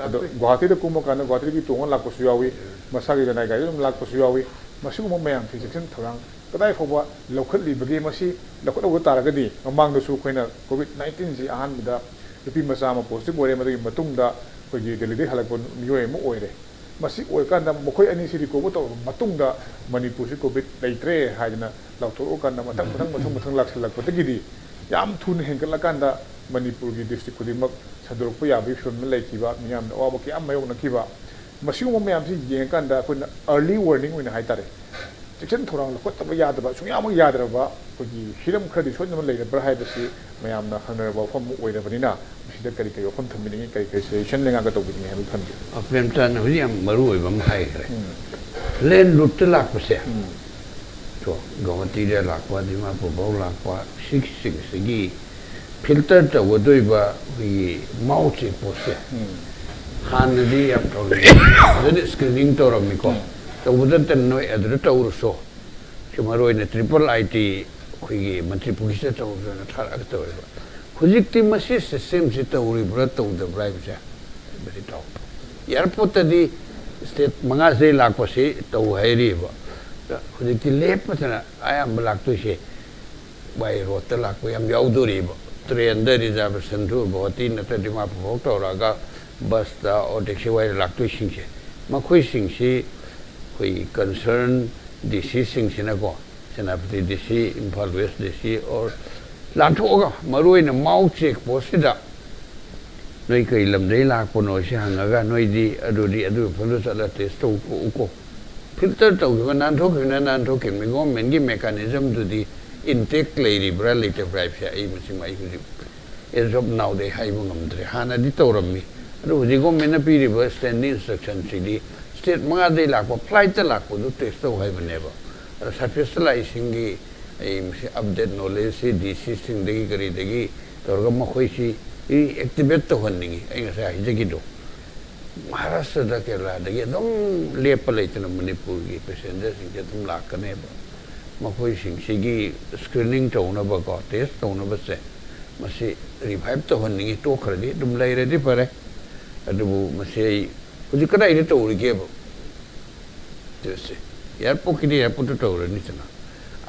ꯑꯗꯣ ꯒꯨꯋꯥꯍꯥꯇꯤꯗ ꯀꯨꯝꯕ ꯀꯥꯟꯗ ꯒꯨꯋꯥꯍꯥꯇꯤꯗꯒꯤ ꯇꯣꯡꯉ ꯂꯥꯛꯄꯁꯨ ꯌꯥꯎꯏ ꯃꯁꯥꯒꯤ ꯂꯅꯥꯏ ꯒꯥꯔꯤꯗ ꯑꯗꯨꯝ ꯂꯥꯛꯄꯁꯨ ꯌꯥꯎꯏ ꯃꯁꯤꯒꯨꯝꯕ ꯃꯌꯥꯝꯁꯤ ꯆꯦꯛꯁꯤꯟ ꯊꯧꯔꯥꯡ ꯀꯗꯥꯏ ꯐꯥꯎꯕ ꯂꯧꯈꯠꯂꯤꯕꯒꯦ ꯃꯁꯤ ꯂꯧꯈꯠꯍꯧꯕ ꯇꯥꯔꯒꯗꯤ ꯃꯃꯥꯡꯗꯁꯨ ꯑꯩꯈꯣꯏꯅ COVID-19ꯁꯤ ꯑꯍꯥꯟꯕꯗ ꯅꯨꯄꯤ ꯃꯆꯥ ꯑꯃ ꯄꯣꯖꯤꯇꯤꯚ ꯑꯣꯏꯔꯦ ꯃꯗꯨꯒꯤ ꯃꯇꯨꯡꯗ ꯑꯩꯈꯣꯏꯒꯤ ꯗꯦꯜꯂꯤꯗꯒꯤ ꯍꯜꯂꯛꯄ ꯃꯤꯑꯣꯏ ꯑꯃ ꯑꯣꯏꯔꯦ ꯃꯁꯤ ꯑꯣꯏꯔꯀꯥꯟꯗ ꯃꯈꯣꯏ ꯑꯅꯤꯁꯤ ꯔꯤꯀꯣꯚꯔ ꯇꯧꯔꯕ ꯃꯇꯨꯡꯗ ꯃꯅꯤꯄꯨꯔꯁꯤ COVID ꯂꯩꯇ꯭ꯔꯦ ꯍꯥꯏꯗꯅ ꯂꯥꯎꯊꯣꯛꯑꯀꯥꯟꯗ ꯃꯊꯪ ꯂꯥꯛꯁꯤꯜꯂꯛꯄꯗꯒꯤꯗꯤ ꯌꯥꯝ ꯊꯨꯅ ꯍꯦꯟꯒꯠꯂꯀꯥꯟꯗ ꯃꯅꯤꯄꯨꯔꯒꯤ ꯗꯤꯁꯇ꯭ꯔꯤꯛ ꯈꯨꯗꯤꯡꯃꯛ ꯁꯟꯗꯣꯔꯛꯄ ꯌꯥꯕꯒꯤ ꯐꯤꯕꯝꯗ ꯂꯩꯈꯤꯕ ꯃꯤꯌꯥꯝꯅ ꯑꯋꯥꯕ ꯀꯌꯥ ꯃꯥꯌꯣꯛꯅꯈꯤꯕ ꯃꯁꯤꯒꯨꯝꯕ ꯃꯌꯥꯝꯁꯤ ꯌꯦꯡꯉꯀꯥꯟꯗ ꯑꯩꯈꯣꯏꯅ ꯑꯔꯂꯤ ꯋꯥꯔꯅꯤꯡ ꯑꯣꯏꯅ ꯍꯥꯏꯇꯥꯔꯦ ꯆꯦꯛꯁꯤꯟ ꯊꯧꯔꯥꯡ ꯂꯧꯈꯠꯇꯕ ꯌꯥꯗꯕ ꯁꯨꯡꯌꯥꯃꯛ ꯌꯥꯗ꯭ꯔꯕ ꯑꯩꯈꯣꯏꯒꯤ ꯍꯤꯔꯝ ꯈꯔꯗꯤ ꯁꯣꯏꯗꯅ ꯂꯩꯔꯕ꯭ꯔꯥ ꯍꯥꯏꯕꯁꯤ ꯃꯌꯥꯝꯅ ꯍꯪꯅꯔꯕ ꯋꯥꯐꯝ ꯑꯃ ꯑꯣꯏꯔꯕꯅꯤ나 ꯃꯁꯤꯗ ꯀꯔꯤ ꯀꯔꯤ ꯋꯥꯐꯝ ꯊꯝꯕꯤꯅꯤꯡꯉꯤ ꯀꯔꯤ ꯀꯔꯤ ꯁꯖꯦꯁꯟ ꯂꯩꯉꯥꯛꯀ ꯇꯧꯕꯤꯅꯤꯡꯉꯤ ꯍꯥꯏꯕꯗꯨ ꯊꯝꯕꯤꯌꯨ ꯄ꯭ꯔꯦꯝꯆꯥꯟꯗ ꯍꯧꯖꯤꯛ ꯌꯥꯝ ꯃꯔꯨꯑꯣꯏꯕ ꯑꯃ ꯍꯥꯏꯈ꯭ꯔꯦ ꯂꯦꯟ ꯔꯨꯠꯇ ꯂꯥꯛꯄꯁꯦ ꯒꯧꯍꯥꯇꯤꯗ ꯂꯥꯛꯄ ꯗꯤꯃꯥꯄꯨꯔꯐꯥꯎ ꯂꯥꯛꯄ ꯁꯤꯒꯤ ꯐꯤꯜꯇꯔ ꯇꯧꯒꯗꯣꯏꯕ ꯑꯩꯈꯣꯏꯒꯤ ꯃꯥꯎꯠꯁꯦ ꯄꯣꯠꯁꯦ ꯍꯥꯟꯅꯗꯤ ꯌꯥꯝ ꯇꯧꯔꯝꯃꯤ ꯐꯖꯅ ꯁ꯭ꯀ꯭ꯔꯤꯅꯤꯡ ꯇꯧꯔꯝꯃꯤꯀꯣ ꯇꯧꯕꯗ ꯅꯣꯏ ꯑꯗꯨꯗ ꯇꯧꯔꯁꯨ ꯁꯤ ꯃꯔꯨꯑꯣꯏꯅ IIIT ꯑꯩꯈꯣꯏꯒꯤ ꯃꯟꯇ꯭ꯔꯤ ꯄꯨꯈꯤꯁꯤꯗ ꯇꯧꯔꯁꯨꯅ ꯊꯥꯔꯛꯑꯒ ꯇꯧꯋꯦꯕ ꯍꯧꯖꯤꯛꯇꯤ ꯃꯁꯤ ꯁꯤꯁꯇꯦꯝꯁꯤ ꯇꯧꯔꯤꯕ꯭ꯔꯥ ꯇꯧꯗꯕ꯭ꯔꯥ ꯍꯥꯏꯕꯁꯦ ꯍꯥꯏꯕꯗꯤ ꯇꯧ ꯏꯌꯥꯔꯄꯣꯔꯠꯇꯗꯤ ꯁ꯭ꯇꯦꯠ 5ꯁꯤꯗꯒꯤ ꯂꯥꯛꯄꯁꯤ ꯇꯧ ꯍꯥꯏꯔꯤꯕ ꯍꯧꯖꯤꯛꯇꯤ ꯂꯦꯞꯄꯗꯅ ꯑꯌꯥꯝꯕ ꯂꯥꯛꯇꯣꯏꯁꯦ ꯕꯥꯏ ꯔꯣꯗꯇ ꯂꯥꯛꯄ ꯌꯥꯝ ꯌꯥꯎꯗꯣꯔꯤꯕ ꯇ꯭ꯔꯦꯟꯗ ꯔꯤꯖꯥꯔꯕꯦꯁꯟꯁꯨ ꯒꯨꯋꯥꯍꯥꯇꯤ ꯅꯠꯇ꯭ꯔ ꯗꯤꯃꯥꯄꯨꯔꯐꯥꯎ ꯇꯧꯔꯛꯑꯒ ꯕꯁꯇ ꯑꯣꯔ ꯇꯦꯛꯁꯤ ꯋꯥꯏꯗ ꯂꯥꯛꯇꯣꯏꯁꯤꯡꯁꯦ ꯃꯈꯣꯏꯁꯤꯡꯁꯤ ꯑꯩꯈꯣꯏ ꯀꯟꯁꯔꯟ DCꯁꯤꯡꯁꯤꯅꯀꯣ Senapati DC Imphal west DC or ꯂꯥꯟꯊꯣꯛꯑꯒ ꯃꯔꯨꯑꯣꯏꯅ ꯃꯥꯎꯠ ꯆꯦꯛ ꯄꯣꯁꯁꯤꯗ ꯅꯣꯏ ꯀꯔꯤ ꯂꯝꯗꯒꯤ ꯂꯥꯛꯄꯅꯣ ꯁꯤ ꯍꯪꯉꯒ ꯅꯣꯏꯗꯤ ꯑꯗꯨꯒꯤ ꯃꯐꯝꯗ ꯆꯠꯂ ꯇꯦꯁ ꯇꯧꯊꯣꯛꯎꯀꯣ ꯐꯤꯜꯇꯔ ꯇꯧꯈꯤꯕ ꯅꯥꯟꯊꯣꯛꯈꯤꯕꯅ ꯒꯣꯔꯃꯦꯟꯒꯤ ꯃꯦꯀꯥꯅꯤꯖꯝꯗꯨꯗꯤ ꯏꯟꯇꯦꯛ ꯂꯩꯔꯤꯕ꯭ꯔꯥ ꯂꯩꯇꯕ꯭ꯔꯥ ꯍꯥꯏꯕꯁꯦ ꯑꯩ ꯍꯧꯖꯤꯛ ꯑꯦꯖ ꯑꯣꯐ ꯅꯥꯎꯗꯩ ꯍꯥꯏꯕ ꯉꯝꯗ꯭ꯔꯦ ꯍꯥꯟꯅꯗꯤ ꯇꯧꯔꯝꯃꯤ ꯑꯗꯨ ꯍꯧꯖꯤꯛ ꯒꯣꯔꯃꯦꯟꯅ ꯄꯤꯔꯤꯕ ꯁ꯭ꯇꯦꯟꯗꯤꯡ ꯏꯟꯁꯇ꯭ꯔꯛꯁꯟꯁꯤꯗꯤ ꯁ꯭ꯇꯦꯠ 5ꯗꯒꯤ ꯂꯥꯛꯄ ꯐ꯭ꯂꯥꯏꯠꯇ ꯂꯥꯛꯄꯗꯨ ꯇꯦꯁ ꯇꯧ ꯍꯥꯏꯕꯅꯦꯕ ꯑꯗꯣ ꯁꯔꯐꯦꯁꯇ ꯂꯥꯛꯏꯁꯤꯡꯒꯤ ꯑꯩ ꯃꯁꯤ ꯑꯞꯗꯦꯠ ꯅꯣꯂꯦꯖꯁꯤ DCꯁꯤꯡꯗꯒꯤ ꯀꯔꯤꯗꯒꯤ ꯇꯧꯔꯒ ꯃꯈꯣꯏꯁꯤ ꯑꯦꯛꯇꯤꯚꯦꯠ ꯇꯧꯍꯟꯅꯤꯡꯉꯤ ꯑꯩ ꯉꯁꯥꯏ ꯍꯥꯏꯖꯈꯤꯗꯣ ꯃꯍꯥꯔꯥꯁꯇ꯭ꯔꯗ ꯀꯦꯔꯂꯥꯗꯒꯤ ꯑꯗꯨꯝ ꯂꯦꯞꯄ ꯂꯩꯇꯅ ꯃꯅꯤꯄꯨꯔꯒꯤ ꯄꯦꯁꯦꯟꯖꯔꯁꯤꯡꯁꯦ ꯑꯗꯨꯝ ꯂꯥꯛꯀꯅꯦꯕ ꯃꯈꯣꯏꯁꯤꯡꯁꯤꯒꯤ ꯁ꯭ꯀ꯭ꯔꯤꯅꯤꯡ ꯇꯧꯅꯕꯀꯣ ꯇꯦꯁ ꯇꯧꯅꯕꯁꯦ ꯃꯁꯤ ꯔꯤꯚꯥꯏꯚ ꯇꯧꯍꯟꯅꯤꯡꯉꯤ ꯇꯣꯛꯈ꯭ꯔꯗꯤ ꯑꯗꯨꯝ ꯂꯩꯔꯗꯤ ꯐꯔꯦ ꯑꯗꯨꯕꯨ ꯃꯁꯤ ꯑꯩ ꯍꯧꯖꯤꯛ ꯀꯗꯥꯏꯗ ꯇꯧꯔꯤꯒꯦꯕ ꯇꯦꯁꯁꯦ ꯏꯌꯥꯔꯄꯣꯔꯠꯀꯤꯗꯤ ꯏꯌꯥꯔꯄꯣꯔꯠꯇ ꯇꯧꯔꯅꯤꯗꯅ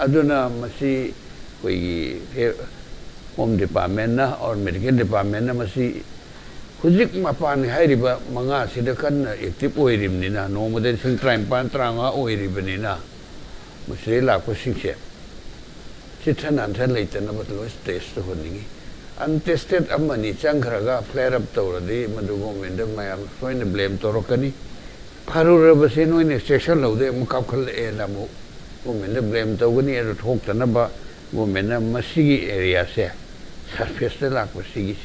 ꯑꯗꯨꯅ ꯃꯁꯤ ꯑꯩꯈꯣꯏꯒꯤ ꯍꯣꯝ ꯗꯤꯄꯥꯔꯠꯃꯦꯟꯅ ꯑꯣꯔ ꯃꯦꯗꯤꯀꯦꯜ ꯗꯤꯄꯥꯔꯠꯃꯦꯟꯅ ꯃꯁꯤ ꯍꯧꯖꯤꯛ ꯃꯄꯥꯟ ꯍꯥꯏꯔꯤꯕ 5ꯁꯤꯗ ꯀꯟꯅ ꯑꯦꯛꯇꯤꯚ ꯑꯣꯏꯔꯤꯕꯅꯤꯅ ꯅꯣꯡꯃꯗ 19-25 ꯑꯣꯏꯔꯤꯕꯅꯤꯅ ꯃꯁꯤꯗꯩ ꯂꯥꯛꯄꯁꯤꯡꯁꯦ ꯆꯤꯠꯊ ꯅꯥꯟꯊ ꯂꯩꯇꯅꯕ ꯂꯣꯏ ꯇꯦꯁ ꯇꯧꯍꯟꯅꯤꯡꯉꯤ ꯑꯟꯇꯦꯁꯇꯦꯠ ꯑꯃꯅꯤ ꯆꯪꯈ꯭ꯔꯒ ꯐ꯭ꯂꯦꯌꯔ ꯑꯞ ꯇꯧꯔꯗꯤ ꯃꯗꯨ ꯒꯣꯔꯃꯦꯟꯗ ꯃꯌꯥꯝ ꯁꯣꯏꯅ ꯕ꯭ꯂꯦꯝ ꯇꯧꯔꯛꯀꯅꯤ ꯐꯔꯨꯔꯕꯁꯦ ꯅꯣꯏꯅ ꯆꯦꯛꯁꯤꯜꯍꯧꯗꯦ ꯑꯃꯨꯛ ꯀꯥꯞꯈꯠꯂꯛꯑꯦꯅ ꯑꯃꯨꯛ ꯒꯣꯔꯃꯦꯟꯗ ꯕ꯭ꯂꯦꯝ ꯇꯧꯒꯅꯤ ꯑꯗꯨ ꯊꯣꯛꯇꯅꯕ ꯒꯣꯔꯃꯦꯟꯅ ꯃꯁꯤꯒꯤ ꯑꯦꯔꯤꯌꯥꯁꯦ ꯁꯔꯐꯦꯁꯇ ꯂꯥꯛꯄ ꯁꯤꯒꯤ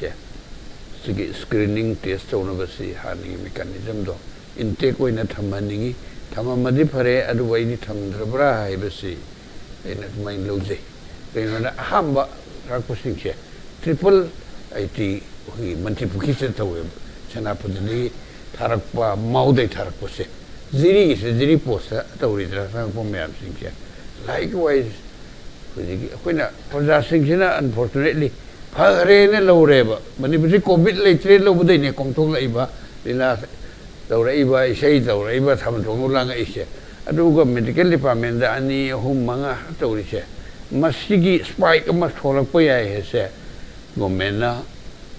ꯁ꯭ꯀ꯭ꯔꯤꯅꯤꯡ ꯇꯦꯁ ꯇꯧꯅꯕꯁꯤ ꯍꯥꯟꯅꯒꯤ ꯃꯦꯀꯥꯅꯤꯖꯝꯗꯣ ꯏꯟꯇꯦꯛ ꯑꯣꯏꯅ ꯊꯝꯍꯟꯅꯤꯡꯉꯤ ꯊꯝꯃꯝꯃꯗꯤ ꯐꯔꯦ ꯑꯗꯨꯕꯨ ꯑꯩꯗꯤ ꯊꯝꯗ꯭ꯔꯕ꯭ꯔꯥ ꯍꯥꯏꯕꯁꯤ ꯑꯩꯅ ꯑꯗꯨꯃꯥꯏꯅ ꯂꯧꯖꯩ ꯀꯩꯅꯣꯗ ꯑꯍꯥꯟꯕ ꯊꯥꯔꯛꯄꯁꯤꯡꯁꯦ IIIT ꯑꯩꯈꯣꯏꯒꯤ ꯃꯟꯇ꯭ꯔꯤ ꯄꯨꯈꯤꯁꯤꯗ ꯇꯧꯋꯦꯕ ꯁꯦꯅꯥꯄꯇꯤꯗꯒꯤ ꯊꯥꯔꯛꯄ ꯃꯥꯎꯗꯩ ꯊꯥꯔꯛꯄꯁꯦ ꯖꯤꯔꯤ ꯄꯣꯁꯇ ꯇꯧꯔꯤꯗꯅ ꯆꯪꯉꯛꯄ ꯃꯌꯥꯝꯁꯤꯡꯁꯦ ꯂꯥꯏꯛ ꯋꯥꯏꯁ ꯍꯧꯖꯤꯛꯀꯤ ꯑꯩꯈꯣꯏꯅ ꯄ꯭ꯔꯖꯥꯁꯤꯡꯁꯤꯅ ꯑꯟꯐꯣꯔꯆꯨꯅꯦꯠꯂꯤ ꯐꯔꯦꯅ ꯂꯧꯔꯦꯕ ꯃꯅꯤꯄꯨꯔꯁꯤ ꯀꯣꯚꯤꯠ ꯂꯩꯇ꯭ꯔꯦ ꯂꯧꯕꯗꯩꯅꯦ ꯀꯣꯝꯊꯣꯛꯂꯛꯏꯕ ꯂꯤꯂꯥ ꯇꯧꯔꯛꯏꯕ ꯏꯁꯩ ꯇꯧꯔꯛꯏꯕ ꯊꯥꯕꯜ ꯆꯣꯡꯕ ꯂꯥꯡꯉꯛꯏꯁꯦ ꯑꯗꯨꯒ ꯃꯦꯗꯤꯀꯦꯜ ꯗꯤꯄꯥꯔꯠꯃꯦꯟꯗ 2, 3, 5 ꯇꯧꯔꯤꯁꯦ ꯃꯁꯤꯒꯤ ꯁ꯭ꯄꯥꯏꯛ ꯑꯃ ꯊꯣꯛꯂꯛꯄ ꯌꯥꯏ ꯍꯥꯏꯁꯦ ꯒꯣꯔꯃꯦꯟꯅ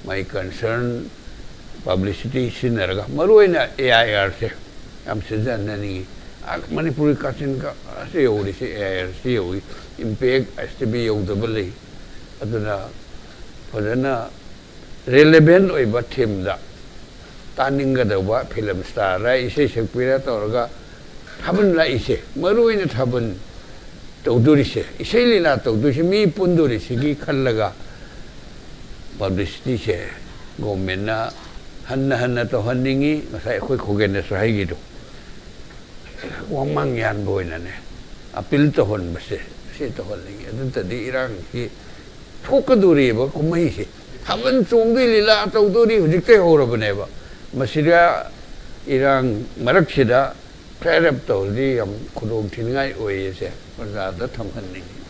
ꯃꯥꯏ ꯀꯟꯁꯔꯟ ꯄꯕ꯭ꯂꯤꯁꯤꯇꯤ ꯁꯤꯖꯤꯟꯅꯔꯒ ꯃꯔꯨꯑꯣꯏꯅ AIRꯁꯦ ꯌꯥꯝ ꯁꯤꯖꯤꯟꯅꯅꯤꯡꯉꯤ ꯃꯅꯤꯄꯨꯔꯤ ꯀꯥꯆꯤꯟꯒ ꯑꯁꯤ ꯌꯧꯔꯤꯁꯦ AIRꯁꯤ ꯌꯧꯏ ꯏꯝꯄꯦꯛ STB ꯌꯧꯗꯕ ꯂꯩ ꯑꯗꯨꯅ ꯐꯖꯅ ꯔꯦꯂꯦꯚꯦꯟ ꯑꯣꯏꯕ ꯊꯤꯝꯗ ꯇꯥꯅꯤꯡꯒꯗꯧꯕ ꯐꯤꯂꯝ ꯁ꯭ꯇꯥꯔꯔ ꯏꯁꯩ ꯁꯛꯄꯤꯔ ꯇꯧꯔꯒ ꯊꯥꯕꯜ ꯂꯥꯛꯏꯁꯦ ꯃꯔꯨꯑꯣꯏꯅ ꯊꯥꯕꯜ ꯇꯧꯗꯣꯔꯤꯁꯦ ꯏꯁꯩ ꯂꯤꯂꯥ ꯇꯧꯗꯣꯏꯁꯦ ꯃꯤ ꯄꯨꯟꯗꯣꯔꯤꯁꯤꯒꯤ ꯈꯜꯂꯒ ꯄꯕ꯭ꯂꯤꯁꯤꯇꯤꯁꯦ ꯒꯣꯔꯃꯦꯟꯅ ꯍꯟꯅ ꯇꯧꯍꯟꯅꯤꯡꯉꯤ ꯉꯁꯥꯏ ꯑꯩꯈꯣꯏ ꯈꯣꯒꯦꯟꯗꯁꯨ ꯍꯥꯏꯈꯤꯗꯣ ꯋꯥꯃꯥꯡ ꯌꯥꯟꯕ ꯑꯣꯏꯅꯅꯦ ꯑꯄꯤꯜ ꯇꯧꯍꯟꯕꯁꯦ ꯁꯤ ꯇꯧꯍꯟꯅꯤꯡꯉꯤ ꯑꯗꯨꯇꯗꯤ ꯏꯔꯥꯡꯒꯤ ꯊꯣꯛꯀꯗꯣꯔꯤꯕ ꯀꯨꯝꯍꯩꯁꯦ ꯊꯥꯕꯜ ꯆꯣꯡꯗꯣꯏ ꯂꯤꯂꯥ ꯇꯧꯗꯣꯔꯤ ꯍꯧꯖꯤꯛꯇꯩ ꯍꯧꯔꯕꯅꯦꯕ ꯃꯁꯤꯗ ꯏꯔꯥꯡ ꯃꯔꯛꯁꯤꯗ ꯐ꯭ꯂꯦꯌꯔ ꯑꯞ ꯇꯧꯔꯗꯤ ꯌꯥꯝ ꯈꯨꯗꯣꯡ ꯊꯤꯅꯤꯡꯉꯥꯏ ꯑꯣꯏꯌꯦꯁꯦ ꯄ꯭ꯔꯖꯥꯗ ꯊꯝꯍꯟꯅꯤꯡꯉꯤ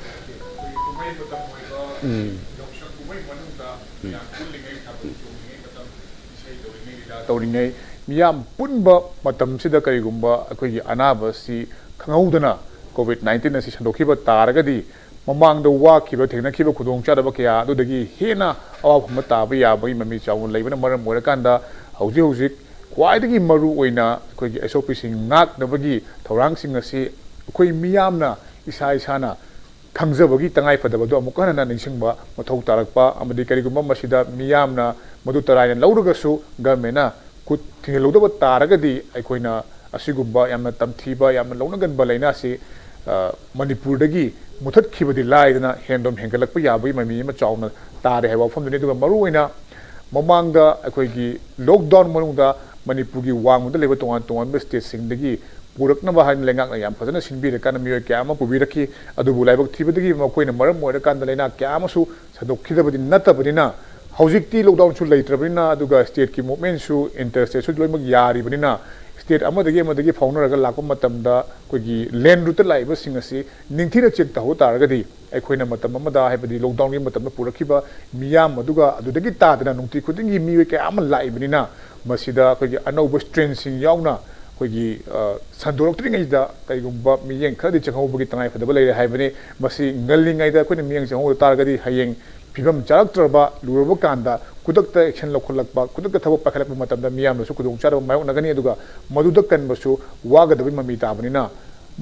ꯇꯧꯔꯤꯉꯩ ꯃꯤꯌꯥꯝ ꯄꯨꯟꯕ ꯃꯇꯝꯁꯤꯗ ꯀꯔꯤꯒꯨꯝꯕ ꯑꯩꯈꯣꯏꯒꯤ ꯑꯅꯥꯕꯁꯤ ꯈꯪꯍꯧꯗꯅ COVID-19 ꯑꯁꯤ ꯁꯟꯗꯣꯛꯈꯤꯕ ꯇꯥꯔꯒꯗꯤ ꯃꯃꯥꯡꯗ ꯋꯥꯈꯤꯕ ꯊꯦꯡꯅꯈꯤꯕ ꯈꯨꯗꯣꯡꯆꯥꯗꯕ ꯀꯌꯥ ꯑꯗꯨꯗꯒꯤ ꯍꯦꯟꯅ ꯑꯋꯥꯕ ꯑꯃ ꯇꯥꯕ ꯌꯥꯕꯒꯤ ꯃꯃꯤ ꯆꯥꯎꯅ ꯂꯩꯕꯅ ꯃꯔꯝ ꯑꯣꯏꯔꯀꯥꯟꯗ ꯍꯧꯖꯤꯛ ꯈ꯭ꯋꯥꯏꯗꯒꯤ ꯃꯔꯨ ꯑꯣꯏꯅ ꯑꯩꯈꯣꯏꯒꯤ SOPꯁꯤꯡ ꯉꯥꯛꯅꯕꯒꯤ ꯊꯧꯔꯥꯡꯁꯤꯡ ꯑꯁꯤ ꯑꯩꯈꯣই ꯃꯤꯌꯥꯝꯅ ꯏꯁꯥꯅ ꯈꯪꯖꯕꯒꯤ ꯇꯉꯥꯏꯐꯗꯕꯗꯣ ꯑꯃꯨꯛ ꯍꯟꯅ ꯅꯤꯡꯁꯤꯡꯕ ꯃꯊꯧ ꯇꯥꯔꯛꯄ ꯑꯃꯗꯤ ꯀꯔꯤꯒꯨꯝꯕ ꯃꯁꯤꯗ ꯃꯤꯌꯥꯝꯅ ꯃꯗꯨ ꯇꯔꯥꯏꯅ ꯂꯧꯔꯒꯁꯨ ꯒꯚꯔꯟꯃꯦꯟꯠꯅ ꯈꯨꯠ ꯊꯤꯡꯖꯤꯜꯍꯧꯗꯕ ꯇꯥꯔꯒꯗꯤ ꯑꯩꯈꯣꯏꯅ ꯑꯁꯤꯒꯨꯝꯕ ꯌꯥꯝꯅ ꯇꯝꯊꯤꯕ ꯌꯥꯝꯅ ꯂꯧꯅꯒꯟꯕ ꯂꯩꯅꯥꯁꯤ ꯃꯅꯤꯄꯨꯔꯗꯒꯤ ꯃꯨꯊꯠꯈꯤꯕꯗꯤ ꯂꯥꯏꯗꯅ ꯍꯦꯟꯗꯣꯝ ꯍꯦꯟꯒꯠꯂꯛꯄ ꯌꯥꯕꯒꯤ ꯃꯃꯤ ꯑꯃ ꯆꯥꯎꯅ ꯇꯥꯔꯦ ꯍꯥꯏꯕ ꯋꯥꯐꯝꯗꯨꯅꯤ ꯑꯗꯨꯒ ꯃꯔꯨꯑꯣꯏꯅ ꯃꯃꯥꯡꯗ ꯑꯩꯈꯣꯏꯒꯤ ꯂꯣꯛꯗꯥꯎꯟ ꯃꯅꯨꯡꯗ ꯃꯅꯤꯄꯨꯔꯒꯤ ꯋꯥꯡꯃꯗ ꯂꯩꯕ ꯇꯣꯉꯥꯟ ꯇꯣꯉꯥꯟꯕ ꯁ꯭ꯇꯦꯠꯁꯤꯡꯗꯒꯤ ꯄꯨꯔꯛꯅꯕ ꯍꯥꯏꯅ ꯂꯩꯉꯥꯛꯅ ꯌꯥꯝ ꯐꯖꯅ ꯁꯤꯟꯕꯤꯔꯀꯥꯟꯗ ꯃꯤꯑꯣꯏ ꯀꯌꯥ ꯑꯃ ꯄꯨꯕꯤꯔꯛꯈꯤ ꯑꯗꯨꯕꯨ ꯂꯥꯏꯕꯛ ꯊꯤꯕꯗꯒꯤ ꯃꯈꯣꯏꯅ ꯃꯔꯝ ꯑꯣꯏꯔꯀꯥꯟꯗ ꯂꯩꯅꯥ ꯀꯌꯥ ꯑꯃꯁꯨ ꯁꯟꯗꯣꯛꯈꯤꯗꯕꯗꯤ ꯅꯠꯇꯕꯅꯤꯅ ꯍꯧꯖꯤꯛꯇꯤ ꯂꯣꯛꯗꯥꯎꯟꯁꯨ ꯂꯩꯇ꯭ꯔꯕꯅꯤꯅ ꯑꯗꯨꯒ ꯁ꯭ꯇꯦꯠꯀꯤ ꯃꯨꯚꯃꯦꯟꯠꯁꯨ ꯏꯟꯇꯔ ꯁ꯭ꯇꯦꯠꯁꯨ ꯂꯣꯏꯅꯃꯛ ꯌꯥꯔꯤꯕꯅꯤꯅ ꯁ꯭ꯇꯦꯠ ꯑꯃꯗꯒꯤ ꯐꯥꯎꯅꯔꯒ ꯂꯥꯛꯄ ꯃꯇꯝꯗ ꯑꯩꯈꯣꯏꯒꯤ ꯂꯦꯟ ꯔꯨꯠꯇ ꯂꯥꯛꯏꯕꯁꯤꯡ ꯑꯁꯤ ꯅꯤꯡꯊꯤꯅ ꯆꯦꯛ ꯇꯧꯍꯧ ꯇꯥꯔꯒꯗꯤ ꯑꯩꯈꯣꯏꯅ ꯃꯇꯝ ꯑꯃꯗ ꯍꯥꯏꯕꯗꯤ ꯂꯣꯛꯗꯥꯎꯟꯒꯤ ꯃꯇꯝꯗ ꯄꯨꯔꯛꯈꯤꯕ ꯃꯤꯌꯥꯝ ꯑꯗꯨꯒ ꯑꯗꯨꯗꯒꯤ ꯇꯥꯗꯅ ꯅꯨꯡꯇꯤ ꯈꯨꯗꯤꯡꯒꯤ ꯃꯤꯑꯣꯏ ꯀꯌꯥ ꯑꯃ ꯂꯥꯛꯏꯕꯅꯤꯅ ꯃꯁꯤꯗ ꯑꯩꯈꯣꯏꯒꯤ ꯑꯅꯧꯕ ꯁ꯭ꯇ꯭ꯔꯦꯟꯁꯤꯡ ꯌꯥꯎꯅ ꯑꯩꯈꯣꯏꯒꯤ ꯁꯟꯗꯣꯔꯛꯇ꯭ꯔꯤꯉꯩꯗ ꯀꯔꯤꯒꯨꯝꯕ ꯃꯤꯠꯌꯦꯡ ꯈꯔꯗꯤ ꯆꯪꯍꯧꯕꯒꯤ ꯇꯉꯥꯏꯐꯗꯕ ꯂꯩꯔꯦ ꯍꯥꯏꯕꯅꯤ ꯃꯁꯤ ꯉꯜꯂꯤꯉꯩꯗ ꯑꯩꯈꯣꯏꯅ ꯃꯤꯠꯌꯦꯡ ꯆꯪꯍꯧꯗ ꯇꯥꯔꯒꯗꯤ ꯍꯌꯦꯡ ꯐꯤꯕꯝ ꯆꯥꯔꯛꯇ꯭ꯔꯕ ꯂꯨꯔꯕ ꯀꯥꯟꯗ ꯈꯨꯗꯛꯇ ꯑꯦꯛꯁꯟ ꯂꯧꯈꯠꯂꯛꯄ ꯈꯨꯗꯛꯇ ꯊꯕꯛ ꯄꯥꯏꯈꯠꯂꯛꯄ ꯃꯇꯝꯗ ꯃꯤꯌꯥꯝꯅꯁꯨ ꯈꯨꯗꯣꯡꯆꯥꯗꯕ ꯃꯥꯌꯣꯛꯅꯒꯅꯤ ꯑꯗꯨꯒ ꯃꯗꯨꯗ ꯀꯟꯕꯁꯨ ꯋꯥꯒꯗꯕꯒꯤ ꯃꯃꯤ ꯇꯥꯕꯅꯤꯅ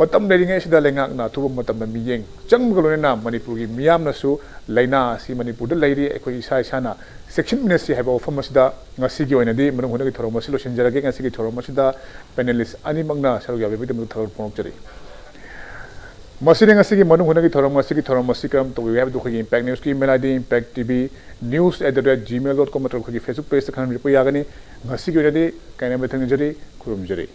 ꯃꯇꯝ ꯂꯩꯔꯤꯉꯩꯁꯤꯗ ꯂꯩꯉꯥꯛꯅ ꯑꯊꯨꯕ ꯃꯇꯝꯗ ꯃꯤꯠꯌꯦꯡ ꯆꯪꯕꯒ ꯂꯣꯏꯅꯅ ꯃꯅꯤꯄꯨꯔꯒꯤ ꯃꯤꯌꯥꯝꯅꯁꯨ ꯂꯩꯅꯥ ꯑꯁꯤ ꯃꯅꯤꯄꯨꯔꯗ ꯂꯩꯔꯤ ꯑꯩꯈꯣꯏ ꯏꯁꯥꯅ ꯆꯦꯛꯁꯤꯟꯃꯤꯟꯅꯁꯤ ꯍꯥꯏꯕ ꯋꯥꯐꯝ ꯑꯁꯤꯗ ꯉꯁꯤꯒꯤ ꯑꯣꯏꯅꯗꯤ ꯃꯅꯨꯡ ꯍꯨꯠꯅꯒꯤ ꯊꯧꯔꯝ ꯑꯁꯤ ꯂꯣꯏꯁꯤꯟꯖꯔꯒꯦ ꯉꯁꯤꯒꯤ ꯊꯧꯔꯝ ꯑꯁꯤꯗ ꯄꯦꯅꯦꯂꯤꯁ ꯑꯅꯤꯃꯛꯅ ꯁꯔꯨꯛ ꯌꯥꯕꯤꯕꯒꯤꯗꯃꯛꯇ ꯊꯥꯒꯠꯄ ꯐꯣꯡꯗꯣꯛꯆꯔꯤ ꯃꯁꯤꯅ ꯉꯁꯤꯒꯤ ꯃꯅꯨꯡ ꯍꯨꯠꯅꯒꯤ ꯊꯧꯔꯝ ꯑꯁꯤ ꯀꯔꯝ ꯇꯧꯕꯤꯒꯦ ꯍꯥꯏꯕꯗꯨ ꯑꯩꯈꯣꯏꯒꯤ ꯏꯝꯄꯦꯛ ꯅ꯭ꯌꯨꯁꯀꯤ ꯏꯃꯦꯜ ID impacttv@gmail.com ꯅꯠꯇ꯭ꯔꯒ ꯑꯩꯈꯣꯏꯒꯤ ꯐꯦꯁꯕꯨꯛ ꯄꯦꯖꯇ ꯈꯪꯍꯟꯕꯤꯔꯛꯄ ꯌꯥꯒꯅꯤ ꯉꯁꯤꯒꯤ ꯑꯣꯏꯅꯗꯤ ꯀꯥꯏꯅꯕ ꯊꯦꯡꯅꯖꯔꯤ ꯈꯨꯔꯨꯝꯖꯔꯤ